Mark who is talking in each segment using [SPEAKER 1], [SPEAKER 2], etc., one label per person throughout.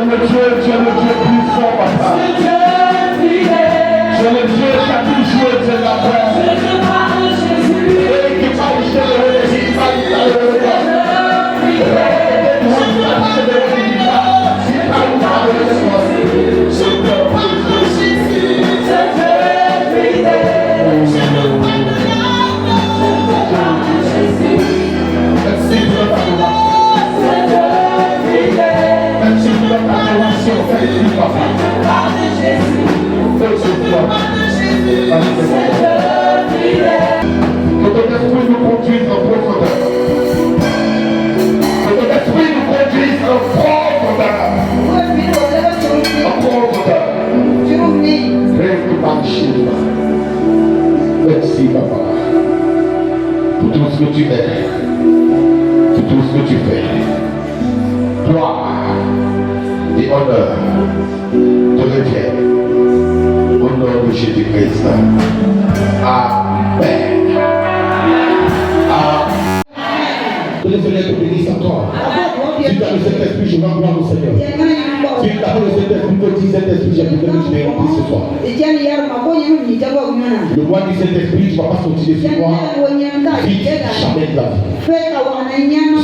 [SPEAKER 1] le Dieu puissant, papa. Tu es le Dieu qui a toujours été la paix. Et qui va gérer les que ton esprit nous conduise en profondeur. Que ton esprit nous conduise en profondeur. En profondeur. Merci, papa, pour tout ce que tu es, pour tout ce que tu fais. Gloire et honneur te reviennent au nom de Jésus-Christ. Amen. Que le Seigneur te bénisse encore. Si tu as le Saint-Esprit, je vais gloire au Seigneur. Si tu as le Saint-Esprit, que dis Saint-Esprit, j'ai besoin que tu m'aies rempli ce soir. Le roi du Saint-Esprit, tu ne vas pas sortir de ce mois vite, jamais de la vie.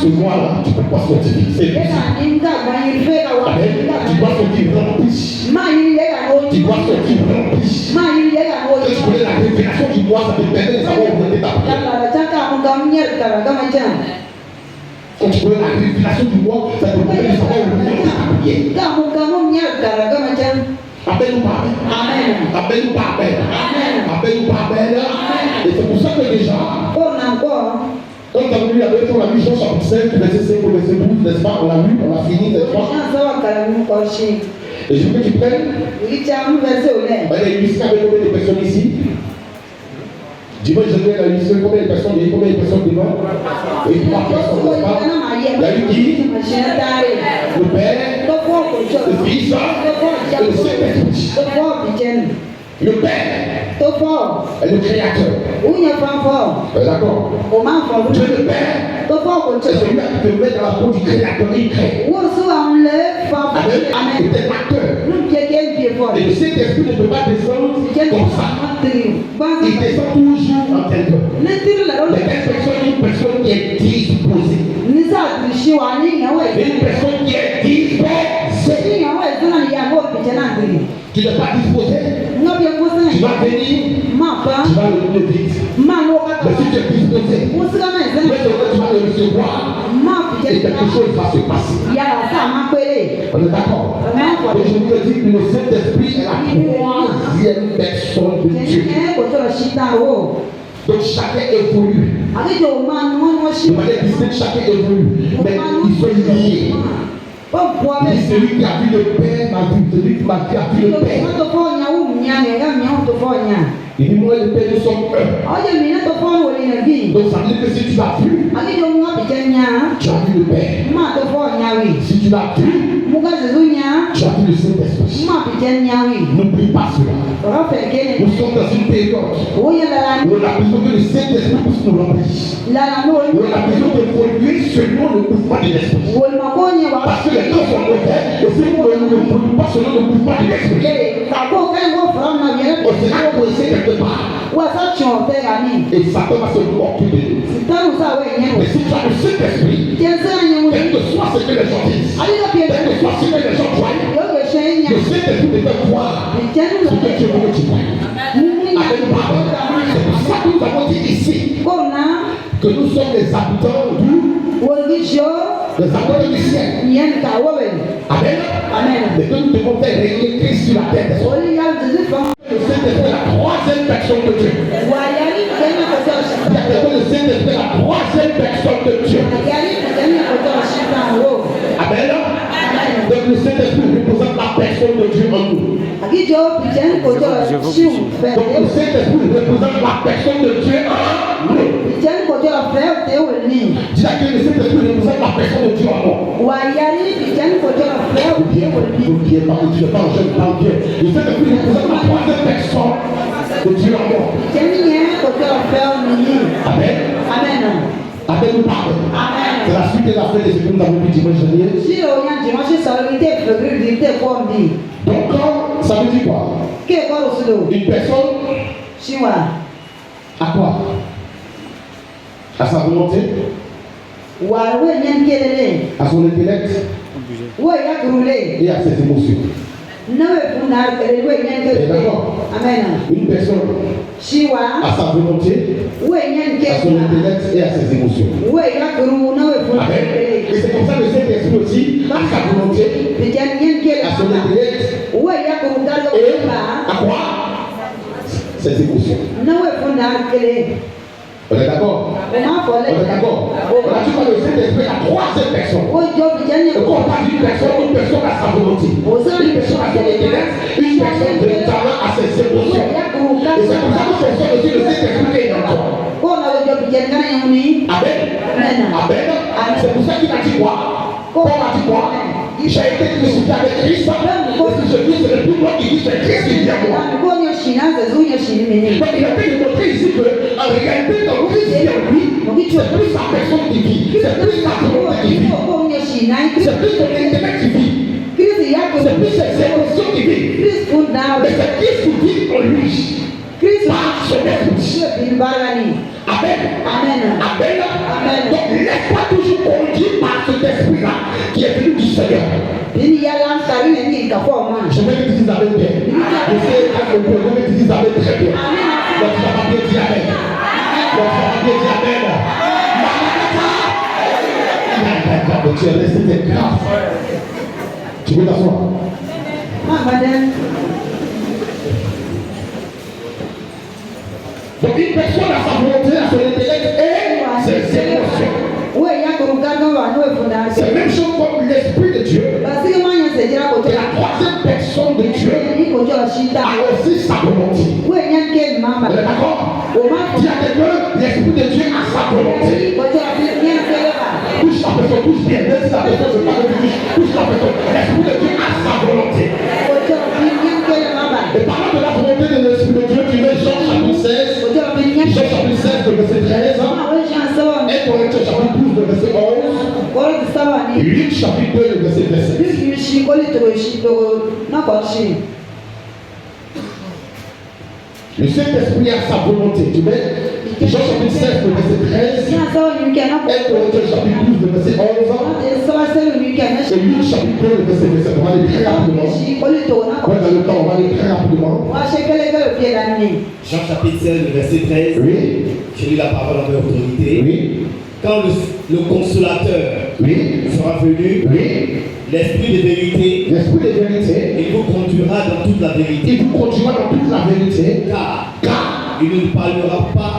[SPEAKER 1] Ce mois-là, tu ne peux pas sortir vite. C'est possible. Amen. Tu dois sortir rempli. Tu dois sortir rempli. Que tu connais la révélation du mois, ça te permet de savoir où est ta prière. Quand tu connais la révélation du mois, ça te permet de savoir où est ta prière. Appelle-nous par Amen. Appelle-nous par Amen. Appelle-nous par Amen. Et c'est pour ça que déjà, quand tu as vu la dernière fois, on a vu Jean chapitre 5, verset 5 au verset 12, n'est-ce pas? On l'a vu, on l'a fini cette fois. Et je veux que tu prennes. On a illustré avec combien de personnes ici? Dimanche, je vais la illustrer combien de personnes, il y a combien de personnes devant? Et 3 personnes, n'est-ce pas? Il y a eu qui? Le Père, le Fils et le Saint-Esprit. Le Père est le Créateur. D'accord? Dieu le Père c'est celui-là qui te met dans la peau du Créateur. Il crée. Amen. Il est acteur. Et le Saint-Esprit ne peut pas descendre comme ça. Il descend toujours en quelqu'un. Mais telle personne, une personne qui est disposée. Une personne qui est disposée. Tu n'es pas disposé. Tu vas venir. Tu vas le donner vite. Mais si tu es disposé, tu vas le recevoir. Et quelque chose va se passer. On est d'accord? Et je vous dis que le Saint-Esprit est la troisième personne de Dieu. Donc chacun évolue. De manière distincte, chacun évolue. Mais ils sont liés. Celui qui a vu le Père m'a vu. Celui qui m'a vu a vu le Père. Il dit, moi et le Père, nous sommes un. Donc ça veut dire que si tu l'as vu, tu as vu le Père. Si tu l'as vu, tu as vu le Saint-Esprit. N'oublie pas cela. Nous sommes dans une période où on a besoin que le Saint-Esprit puisse nous remplir. On a besoin d'évoluer selon le mouvement de l'Esprit. Parce que les temps sont mauvais, et si nous ne évoluons pas selon le mouvement de l'Esprit, on sera coincé quelque part. Et Satan va se moquer de nous. Mais si tu as le Saint-Esprit, quel que soit ce que les gens disent, quel que soit ce que les gens voient, le Saint-Esprit te fait voir ce que tu veux que tu vois. C'est pour ça que nous avons dit ici que nous sommes les habitants des habitants du ciel. Amen. Mais que nous devons faire régner Christ sur la terre. Le Saint-Esprit est la troisième personne de Dieu. Il y a que le Saint-Esprit est la troisième personne de Dieu. Amen. Donc le Saint-Esprit représente la personne de Dieu en nous. Donc le Saint-Esprit représente la personne de Dieu en nous. Dis que le Saint-Esprit représente la personne de Dieu en moi. N'oubliez pas que tu ne parles jamais, parle bien. Le Saint-Esprit représente la troisième personne de Dieu en moi. Amen. Appelle-nous par. C'est la suite de la fête de ce que nous avons vu dimanche dernier.
[SPEAKER 2] Donc, ça veut dire quoi? Une personne à quoi? À sa volonté? À son intellect? Et à ses émotions. Amen. Une personne à sa volonté, à son intellect et à ses émotions. Amen. Et c'est comme ça que cet esprit aussi à sa volonté, à son intellect et à quoi? Ses émotions. On est d'accord? On est d'accord? On a dit que le Saint-Esprit a troisième personne. Et quand on parle d'une personne à sa volonté, une personne à son intellect, une personne de talent à ses émotions. Et c'est comme ça que fonctionne aussi le Saint-Esprit est en toi. Amen. Amen. C'est pour ça qu'il a dit quoi? Paul a dit quoi? J'ai été crucifié avec Christ. Et si je dis c'est le plus grand qui dit c'est Christ qui vit en moi. Donc il a pu nous montrer ici que en réalité dans Christ qui est en lui, c'est plus sa personne qui vit, c'est plus sa volonté qui vit, c'est plus son intellect qui vit, c'est plus ses émotions qui vivent. Mais c'est Christ qui vit en lui. Par son esprit. Amen. Amen. Amen. Donc laisse-toi toujours conduire par cet esprit-là qui est venu du Seigneur. Je vais utiliser Amen bien. Je sais que vous pouvez utiliser Amen très bien. Donc tu vas bien dire Amen. Donc tu vas bien dire Amen. Tu es resté tes grâces. Tu veux t'asseoir? Donc une personne a sa volonté, à son intellect et ses émotions. C'est la même chose comme l'Esprit de Dieu. Et la troisième personne de Dieu a aussi sa volonté. Vous êtes d'accord? Dis à quelqu'un, l'Esprit de Dieu a sa volonté. Touche la personne, touche bien. Même si la personne se parle de touche la personne. L'Esprit de Dieu a sa volonté. Et parlant de la volonté de l'Esprit de Dieu, tu mets Jean chapitre 16. Jean chapitre 16, le verset 13. 1 Corinthiens chapitre 12, le verset 11. 8 chapitre 2, le verset 27. Le Saint-Esprit a sa volonté. Tu mets Jean chapitre 16, le verset 13. 1 Corinthiens chapitre 12, le verset 11. Et 8 chapitre 2, le verset 27. On va aller très rapidement. Dans le temps, on va aller très rapidement.
[SPEAKER 3] Jean chapitre 16, le verset 13.
[SPEAKER 2] Oui.
[SPEAKER 3] Je lis la parole avec autorité.
[SPEAKER 2] Oui.
[SPEAKER 3] Quand le consolateur sera venu, l'esprit de vérité, il vous conduira dans toute la vérité. Car il ne parlera pas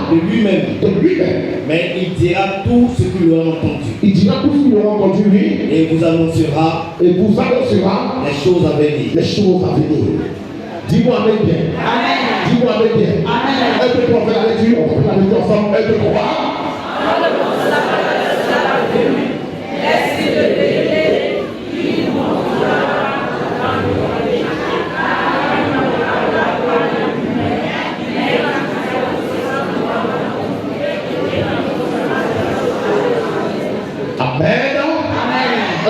[SPEAKER 3] de lui-même, mais il dira tout ce qu'il aura entendu. Et vous annoncera les choses à venir.
[SPEAKER 2] Dis-moi Amen bien. Dis-moi Amen bien. Un peu pour faire la lecture, on fait la lecture ensemble. Un peu pour voir. Amen.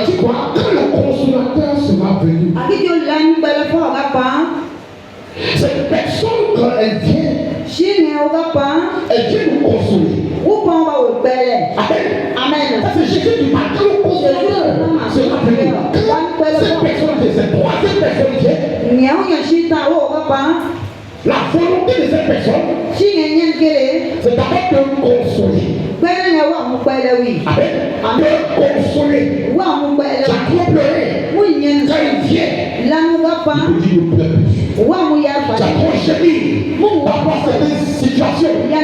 [SPEAKER 2] Tu crois? Quand le consolateur sera venu, cette personne, quand elle vient nous consoler. Amen. C'est Jésus qui parle. Quand le consolateur sera venu, quand cette personne, cette troisième personne vient, la volonté de cette personne, c'est d'abord de consoler. Amen. De consoler. Tu as trop pleuré. Quand il vient, il te dit ne pleure plus. Tu as trop gémi par rapport à cette situation. Quand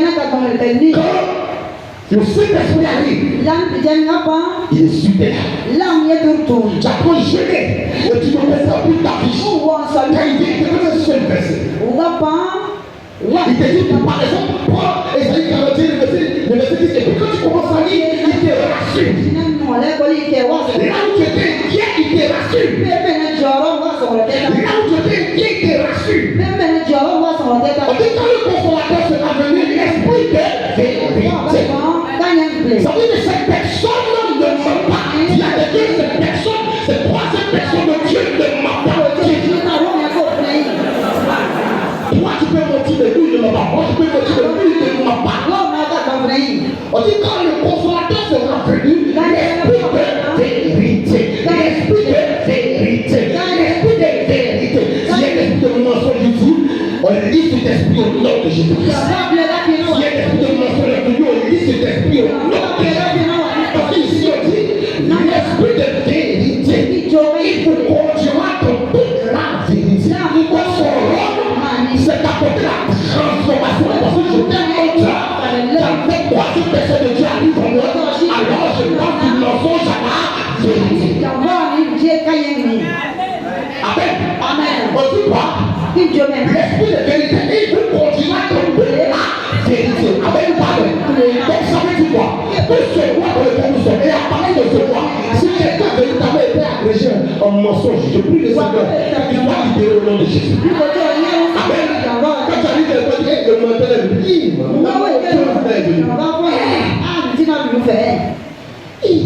[SPEAKER 2] le Saint-Esprit arrive, il est super. Tu as trop gêné et tu ne peux plus ta vie. Quand il vient, il te donne un seul verset. Il te dit, par exemple, prends Esaïe 41, le verset 10, et puis quand tu commences à lire, il te rassure. Là où tu étais inquiet, il te rassure. Là où tu étais inquiet, il te rassure. On dit quand le consolateur sera venu, l'esprit de vérité. Ça veut dire que cette personne ne ment pas. Il y a quelqu'un, cette personne, cette troisième
[SPEAKER 1] Amen.
[SPEAKER 2] Amen. On dit quoi? L'esprit de vérité, il veut continuer à tomber la vérité. Amen. Donc ça veut dire quoi? Tout ce roi dans lequel nous sommes, et à parler de ce roi, si quelqu'un véritablement était agrégé en mensonge, je prie le Seigneur qu'il soit libéré au nom de Jésus. Amen. Quand tu as dit que le mental est venu, il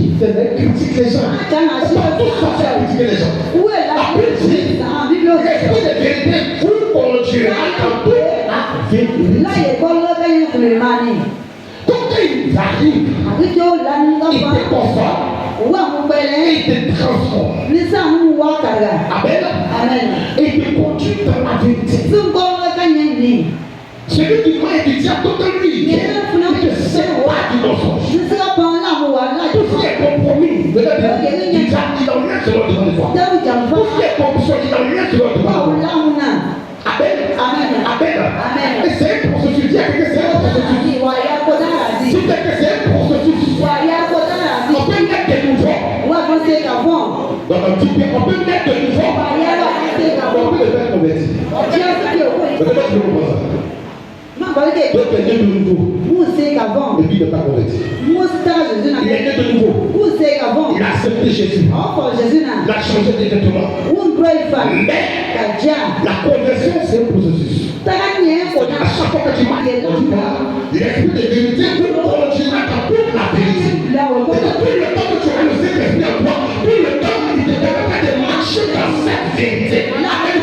[SPEAKER 2] critique les gens. Tout ça fait critiquer les gens. La l'esprit de vérité vous conduira dans toute la vérité. Donc quand il arrive, il te conforme, il te transforme. Amen. Et il te conduit dans la vérité. Celui qui m'a étudié à côté de lui, il ne sait pas du mensonge. Tout ce qui est compromis, il n'en rien sur notre devant. Tout ce qui est corruption, il n'en rien sur notre devant. Amen. Et c'est un processus. Dis à quelqu'un, c'est un processus. Si tu dis que c'est un processus, on peut mettre de nouveau. Dans un petit peu, on peut mettre de nouveau. On peut le faire convertir. Peut-être que tu comprends ça. Donc il est né de nouveau. Et puis il n'est pas converti. Il est né de nouveau. Il a accepté Jésus. Il a changé de vêtements. Mais la conversion, c'est un processus. À chaque fois que tu marches, l'esprit de vérité peut continuer à toute la vérité. Et tout le temps que tu as le Saint-Esprit en toi, tout le temps il te permettra de marcher dans cette vérité. Amen.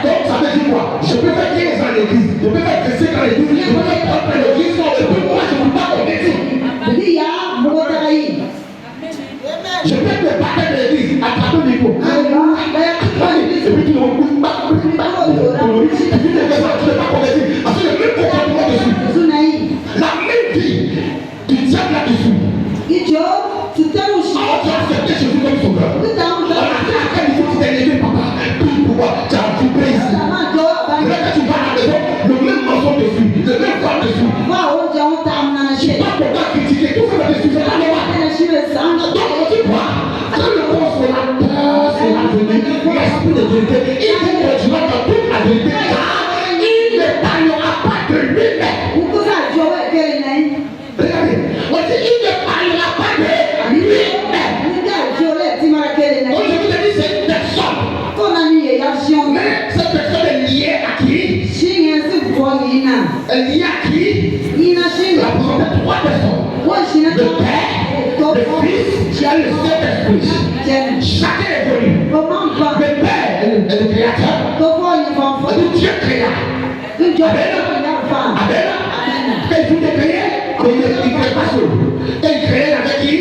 [SPEAKER 2] Donc ça veut dire quoi? Je peux faire 15 ans à l'église, je peux faire 5 ans à l'église, je peux faire 30 ans à l'église, et puis moi je ne peux pas convertir. Je peux te battre de l'église, attraper le micro. Et puis tu ne recoules pas. Et puis tu ne peux pas convertir. Parce que le même comportement dessus. La même vie, tu tiens là-dessus. Alors tu as accepté Jésus comme sauveur. On a fait à quel niveau tu t'es élevé, papa. Puis pourquoi tu as vibré ici. Là quand tu vas à la maison, le même mensonge dessus, le même voix dessus. Tu ne peux pas critiquer, tout ça va te suivre. Donc on dit quoi? Quand le consolateur sera venu, l'esprit de vérité, il vous conduira dans toute la vérité, car il ne parlera pas de lui-même. Regardez, on dit il ne parlera pas de lui-même. Donc je vous ai dit c'est une personne. Mais cette personne est liée à qui? Elle est liée à qui? La présente de trois personnes. Le Père, le Fils et le Saint-Esprit. Chacun est venu. Le Père est le créateur. C'est Dieu créa. Amen. Quand il vous créé, il ne crée pas seul. Il crée avec qui?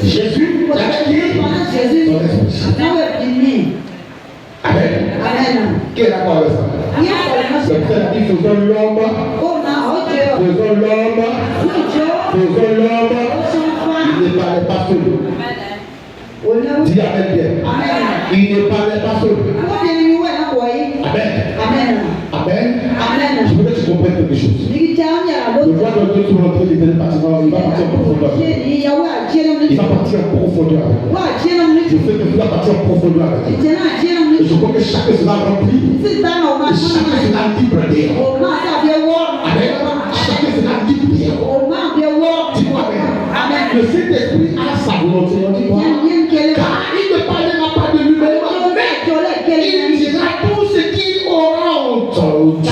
[SPEAKER 2] Jésus. Avec qui? Son esprit. Amen. Qui est d'accord avec ça? C'est pour ça qu'il faut l'homme. Faisons l'homme. Il ne parlait pas seul. Dis Amen bien. Il ne parlait pas seul. Amen. Je voudrais que tu comprennes quelque chose. Le roi de Dieu sur l'entrée du bâtiment, il va partir en profondeur. Il va partir en profondeur avec moi. Je sais que tu vas partir en profondeur avec moi. Et je crois que chacun sera rempli. Et chacun sera libre d'ailleurs. Amen. Chacun sera libre d'ailleurs. Dis-moi Amen. Le Saint-Esprit a sa volonté. On dit quoi? Car il ne parlera pas de lui-même. Il dira tout ce qu'il aura entendu.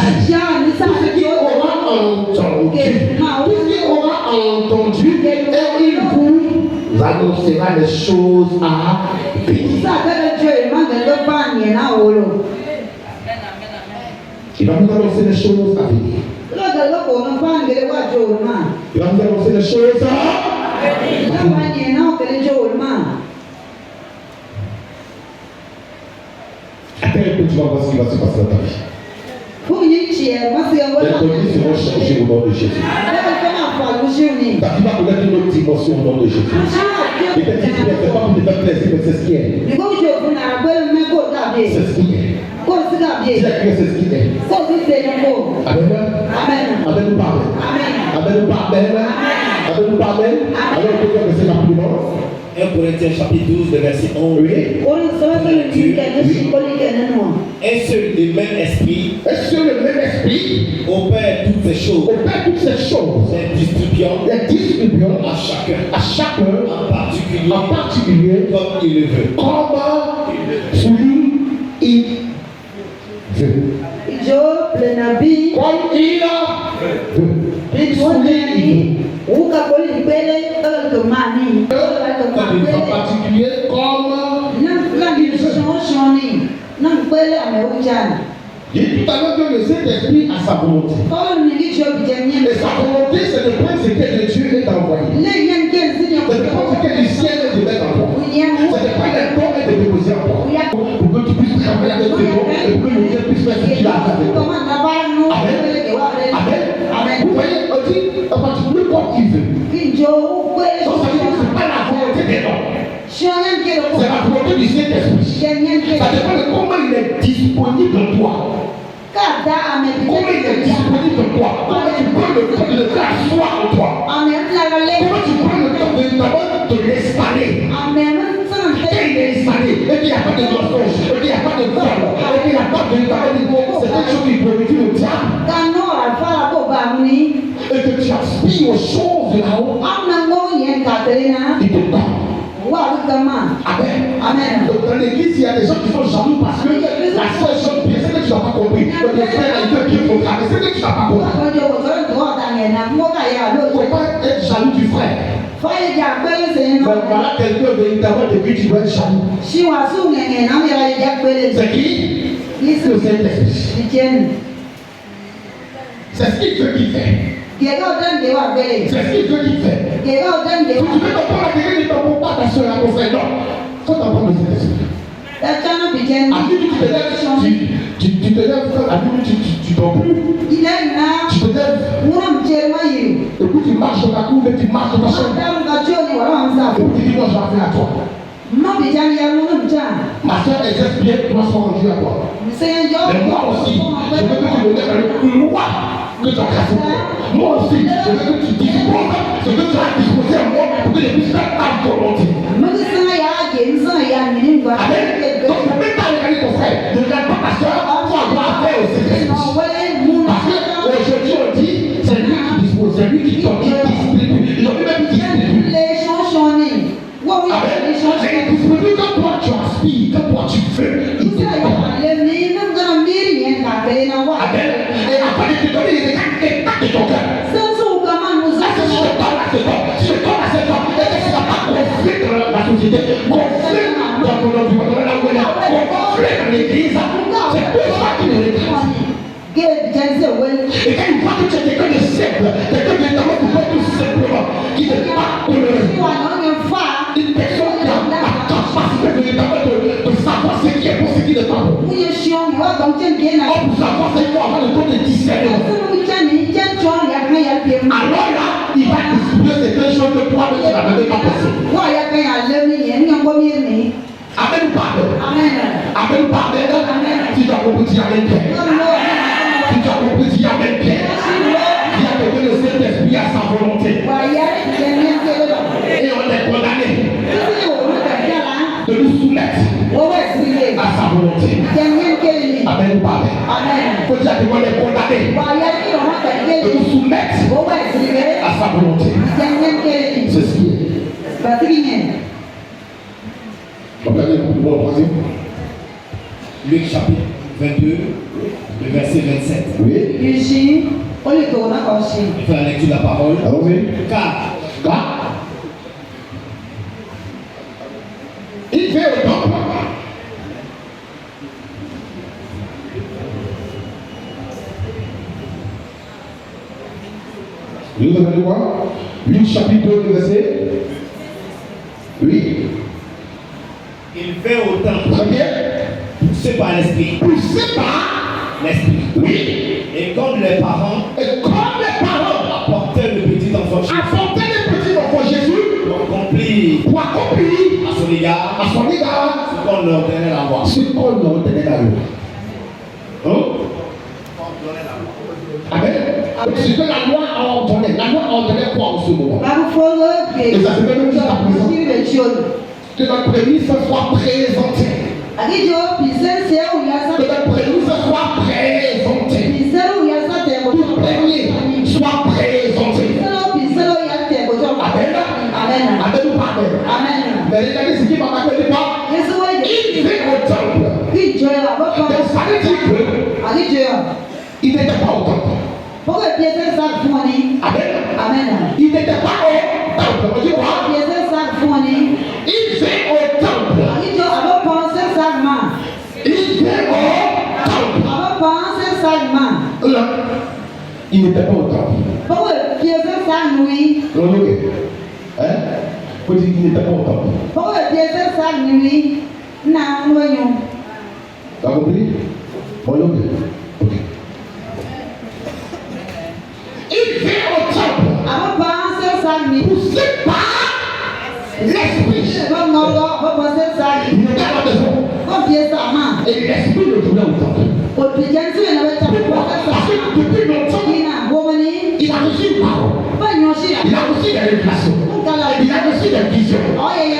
[SPEAKER 2] Tout ce qu'il aura entendu. Tout ce qu'il aura entendu. Et il vous annoncera les choses à venir. Il va vous annoncer les choses à venir. Il va vous annoncer les choses à venir. Attends un peu, tu vas voir ce qui va se passer dans ta vie. Les conditions seront changées au nom de Jésus. Ta vie va connaître une autre dimension au nom de Jésus. Et peut-être que ce n'est pas pour te faire plaisir, mais c'est ce qui est. C'est ce qui est. Dis à quelqu'un, c'est ce qui est. Amen. Amen ou pas Amen. Amen ou pas Amen. Amen ou pas Amen. Alors on peut faire que c'est rapidement.
[SPEAKER 3] Un Corinthiens chapitre 12, le verset 11.
[SPEAKER 2] Oui.
[SPEAKER 3] Un seul et même esprit.
[SPEAKER 2] Un seul et même esprit.
[SPEAKER 3] Opère toutes ces choses.
[SPEAKER 2] Opère toutes ces choses.
[SPEAKER 3] Les distribuant à chacun. En particulier. Comme il le veut.
[SPEAKER 2] Comme il veut.
[SPEAKER 1] Job le nabii
[SPEAKER 2] comme il a en particulier j'ai tout à l'heure que le Saint-Esprit a sa volonté. Et sa volonté, c'est de prendre ce que Dieu est envoyé. C'est de prendre ce que le ciel est de mettre en toi. C'est de prendre les corps et de déposer en toi. Pour que tu puisses travailler avec tes corps et pour que le Dieu puisse faire ce qu'il a à faire. Amen. Amen. Vous voyez, on dit en particulier comme il veut. Donc ça veut dire que ce n'est pas la volonté des hommes. C'est la volonté du Saint-Esprit. Ça dépend de comment il est disponible en toi. Comment il est disponible en toi. Comment tu prends le temps de le faire asseoir en toi. Comment tu prends le temps de d'abord te l'installer. Et il est installé. Et puis il n'y a pas de mensonge. Et puis il n'y a pas de vol. Et puis il n'y a pas de c'est quelque chose qui glorifie le diable. Et que tu aspires aux choses de là-haut. Il te donne. Amen. Amen. Donc dans l'église, il y a des gens qui sont jaloux parce que la seule chose bien, c'est que tu n'as pas compris. Donc le frère a été bien programmé, c'est que tu n'as pas compris. Il ne faut pas être jaloux du frère. Donc voilà quelqu'un véritablement de qui tu dois être jaloux. C'est qui? Le Saint-Esprit. C'est ce qu'il veut qu'il fait. C'est ce qu'il veut qu'il fait. Si tu veux t'en prendre à quelqu'un, ne t'en prends pas ta soeur à ton frère. Non. Faut t'en prendre le Saint-Esprit. À qui tu te lèves, tu te lèves, à qui tu dors plus. Tu te lèves. Et puis tu marches dans ta cour, et tu marches dans ta chambre. Et puis tu dis, moi je vais faire à toi. Ma soeur exerce bien, toi sois rendu à toi. Mais moi aussi, je veux que tu me mettes dans le couloir que tu as cassé. Moi aussi, je veux que tu disposes ce que tu as disposé à moi pour que je puisse faire ta volonté. Amen. Donc ne peux pas regarder ton frère, ne regarde pas ta soeur, tu as droit à faire au Saint-Esprit. Parce qu'aujourd'hui on dit, c'est lui qui dispose, c'est lui qui donne, qui distribue. Il aurait même distribué. Amen. Et il distribue que toi tu aspires, que toi tu veux. Il te donne. Amen. Et après de te donner les états de ton cœur. Si je donne à cet homme, si je donne à cet homme, et que ça n'a pas conflit dans la société, conflit dans ton environnement, conflit dans l'église, c'est tout ça qui nous regarde. Et quand il voit que tu es quelqu'un de simple, quelqu'un de tout simplement, qui ne peut pas tolérer, une personne qui a la capacité de savoir ce qui est bon, ce qui n'est pas bon. Pour savoir ce qu'il faut avoir le temps de discerner. Alors là, il va distribuer certaines choses que toi, tu n'avais même pas pensé. Amen ou pas? Amen ou pas? Si tu as compris, tu as même bien. Si tu as compris, tu as même bien. Il y a quelqu'un de Saint-Esprit à sa volonté. Et on est condamné de nous soumettre à sa volonté. Amen ou pas? Il faut dire qu'on est condamné de nous soumettre à sa volonté. C'est ce qui est. Regardez le troisième.
[SPEAKER 3] Luc chapitre 22, le verset 27.
[SPEAKER 2] Oui.
[SPEAKER 3] Il fait la lecture de la parole.
[SPEAKER 2] Ah oui.
[SPEAKER 3] Car
[SPEAKER 2] il fait au temple. Vous avez quoi? Luc chapitre 2, verset. Oui.
[SPEAKER 3] il fait au temple.
[SPEAKER 2] Très bien.
[SPEAKER 3] Poussé par l'esprit.
[SPEAKER 2] Poussé par
[SPEAKER 3] l'esprit.
[SPEAKER 2] Oui.
[SPEAKER 3] Et comme les parents apportaient le petit enfant Jésus pour accomplir à son égard ce qu'on leur donnait d'avoir.
[SPEAKER 2] Amen. Ce que la loi a ordonné. La loi a ordonné quoi en ce moment? Et ça se fait même jusqu'à présent. Que notre prémisse soit présentée. Que notre prémisse soit présentée. Tout premier soit présenté. Amen. Amen ou pas amen? Mais regardez ce qui m'a rappelé quoi? Il fait au temple. Donc ça veut dire que il n'était pas au temple. Amen. Il n'était pas au temple. On dit quoi? Il fait au temple. Il vient au temple. Il n'était pas au temple. Hein? Faut dire qu'il n'était pas au temple. T'as compris? Ok. Il vient au temple. Poussé par l'esprit. Il n'était pas à la maison. Et l'esprit le tournait au temple. Parce que depuis longtemps, il a reçu une parole. Il a reçu des révélations. Il a reçu des visions.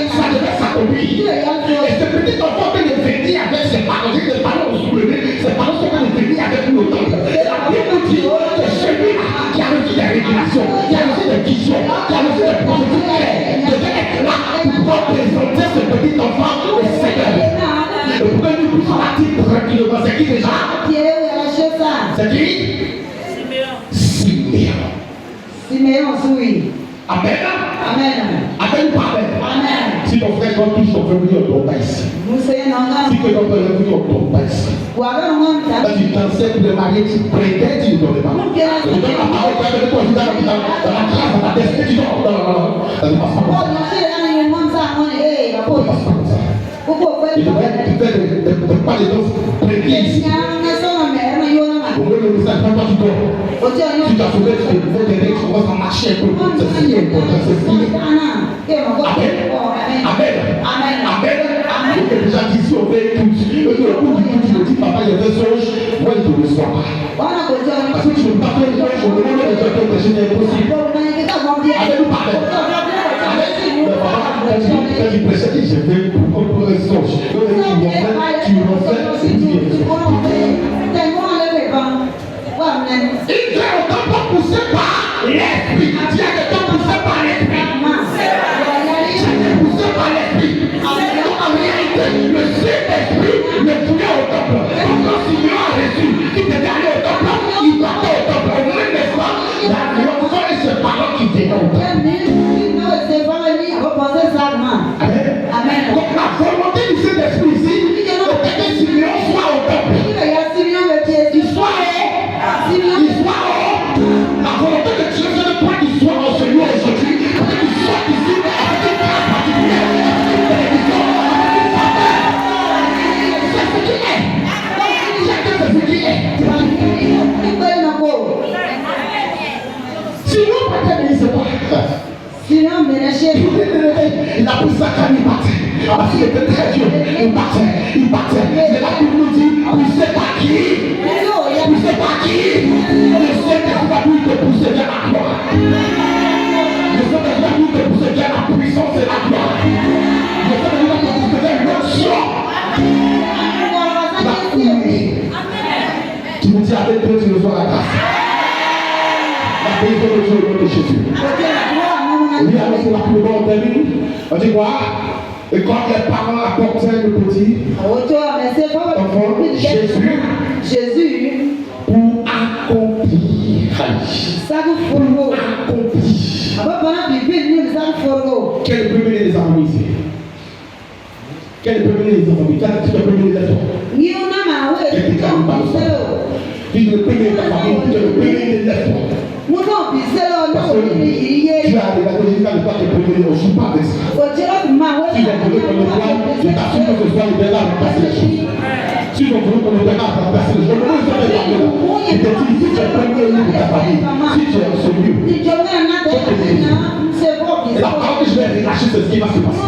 [SPEAKER 2] Ça devait s'accomplir. Et ce petit enfant qui est venu avec ses paroles, ses paroles ont soulevé, ses paroles sont venues avec nous au temple. Et la Bible dit que celui-là qui a reçu des révélations, qui a reçu des visions, qui a reçu des prophéties claires, devait être là pour pouvoir présenter ce petit enfant au Seigneur. Et pour que nous puissions partir tranquillement, c'est qui déjà? C'est qui? Siméon, oui. Amen. Amen ou pas amen? Si ton frère quand touche ton frère, vous dites on tombe pas ici. Si que ton frère vous dit on tombe pas ici. Quand tu t'enseigne pour le marier, tu prétends, tu ne donnes pas. Tu donnes la parole, tu as toi, tu dans la grâce, dans la destinée, tu donnes. Non. Ça ne passe pas comme ça. Ça ne passe pas comme ça. Il devrait pas les deux prédire ici. Au moins, le message, quand tu dors, tu t'as sauvé, tu fais des règles, tu commences à marcher un peu. C'est ce qui est important, c'est ce qui est. Amen. Il est déjà dit si on fait tout. Et que le coup du coup, tu me dis, papa, il y a des songes, moi, il ne te reçoit pas. Parce que tu ne peux pas faire le songe, au moment où les gens te c'est impossible. Amen ou pas amen? Quand tu prêchais, j'ai fait pour un songe. Tu refais, c'est qui est le songe. Il vient au temple poussé par l'esprit. Il y a des temps poussés par l'esprit. Poussé par l'esprit. Donc en réalité, le Saint-Esprit le voulait au temple. Donc quand Simeon a reçu, il devait aller au temple, il partait au temple. Au même instant, la l'onction et ses paroles qui venaient au temple. Amen. Donc la volonté du Saint-Esprit ici, c'est que Simeon soit au temple. Il soit la volonté de Dieu, ce n'est pas qu'il soit en celui aujourd'hui, mais qu'il soit ici avec une grâce particulière. C'est ce qui est. Chacun c'est ce qui est. Sinon, peut-être il ne sait pas. Il a pris sa canne, il battait. Parce qu'il était très vieux. Il battait. Mais la Bible nous dit, poussez par qui? Poussez par qui? Le Seigneur va lui te pousser vers la gloire. Le Seigneur va lui te pousser vers la puissance et la gloire. Le Seigneur va te pousser vers l'onction. Tu me dis avec Dieu, tu reçois la grâce. La bénédiction de Dieu au nom de Jésus. Oui, alors c'est la plus bonne termine. On dit quoi? Et quand les parents apportaient le petit enfant, Jésus, pour accomplir. Quel est le premier des enfants ici? Quel est le premier des enfants? Quel est le premier des enfants? Qui est le premier de la famille? Qui est le premier des enfants? Parce que tu as déjà dit quand le temps est premier, on ne joue pas avec ça. Si on veut qu'on le voit, je t'assure que ce soir, il est là pour passer les choses. Si on veut qu'on le voit, pour passer les choses, on ne peut pas là. Il te dit, si tu es premier de ta famille, si tu es celui, et la parole que je vais relâcher, c'est ce qui va se passer.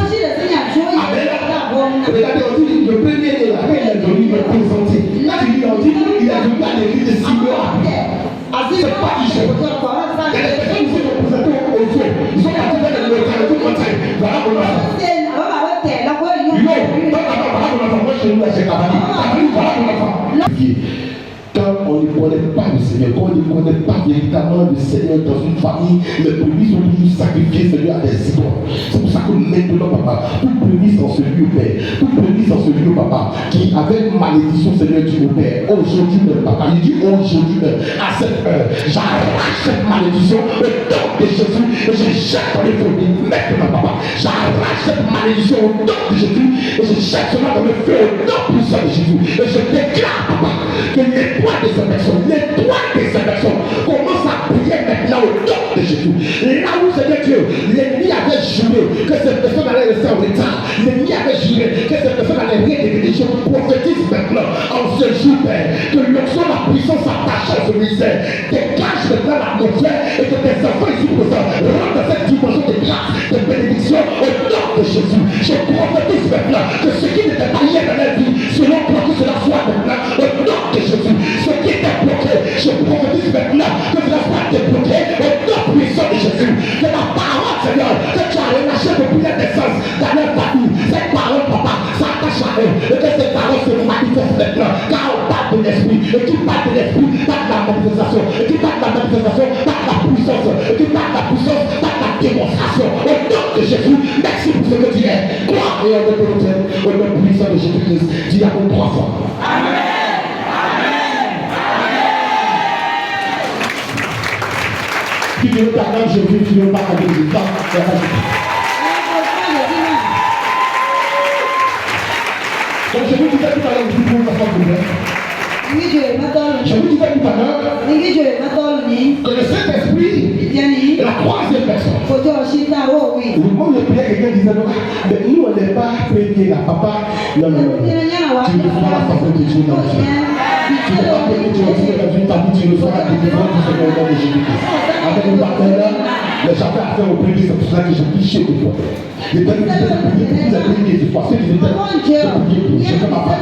[SPEAKER 2] Amen. Regardez, on dit, le premier est là, quand il est venu me présenter. Là, on dit, il est venu à l'église de Simeon. C'est pas du jeu. Il y a des personnes qui sont représentées aux yeux. Ils sont partis dans le tout montagne. Voilà mon enfant. Moi chez nous, c'est Kabali. Voilà mon enfant. Quand on ne connaît pas le Seigneur, quand on ne connaît pas véritablement le Seigneur dans une famille, les prémices sont toujours sacrifiées, Seigneur, à des idoles. C'est pour ça que maintenant, papa, toute prémisse dans ce lieu, Père, toute prémisse dans ce lieu, papa, qui avait une malédiction, Seigneur, du Père, aujourd'hui même, papa, il dit aujourd'hui même, à cette heure, j'arrache cette malédiction au nom de Jésus et je jette dans les feux. Maintenant, papa, j'arrache cette malédiction au nom de Jésus et je jette cela dans le feu au nom puissant de Jésus. Et je déclare, papa, que les toits de ces personnes, commencent à prier maintenant au nom de Jésus. Là où Seigneur Dieu, l'ennemi avait juré que ces personnes allaient rester en retard, l'ennemi avait juré que ces personnes allaient rien de religion, prophétise maintenant en ce jour, Père, que l'onction, la puissance s'attache à ce ministère, dégage maintenant l'atmosphère et que tes enfants ici présents rentrent dans cette dimension de grâce, de bénédiction au nom de Jésus. Je prophétise maintenant que ce qui n'était pas hier dans la vie, selon toi, que cela soit maintenant au nom de Jésus. Ce qui était bloqué, je prophétise maintenant que cela soit débloqué au nom puissant de Jésus. Que la parole, Seigneur, que tu as relâché depuis la naissance dans leur famille, cette parole, papa, s'attache à eux et que cette parole se manifeste maintenant. Car on parle de l'esprit, et qui parle de l'esprit, parle de la manifestation, et qui parle de la manifestation, parle de la puissance, et qui parle de la puissance, parle de la démonstration. Au nom de Jésus, merci pour ce que tu es. Gloire et honneur pour nous, au nom puissant de Jésus-Christ. Dis à nous 3 fois. Amen. Tu ne veux pas quand je vis, tu ne veux pas quand je vis. Donc je vous disais tout à l'heure, vous pouvez pas problème. Je vous disais tout à l'heure que le Saint-Esprit est la 3e personne. Au moment où je priais, quelqu'un disait non, mais nous on n'est pas premier là, papa. Non. Tu ne feras la faveur de Dieu dans le ciel. Tu n'es pas premier, tu es dans une famille, tu ne feras la délivrance du Seigneur au nom de Jésus-Christ. Avec une partenaire, mais j'avais affaire au premier, c'est pour cela que je pichais des fois. Les derniers disaient de prier pour les premiers des fois. Ceux qui étaient de prier pour je fais ma part.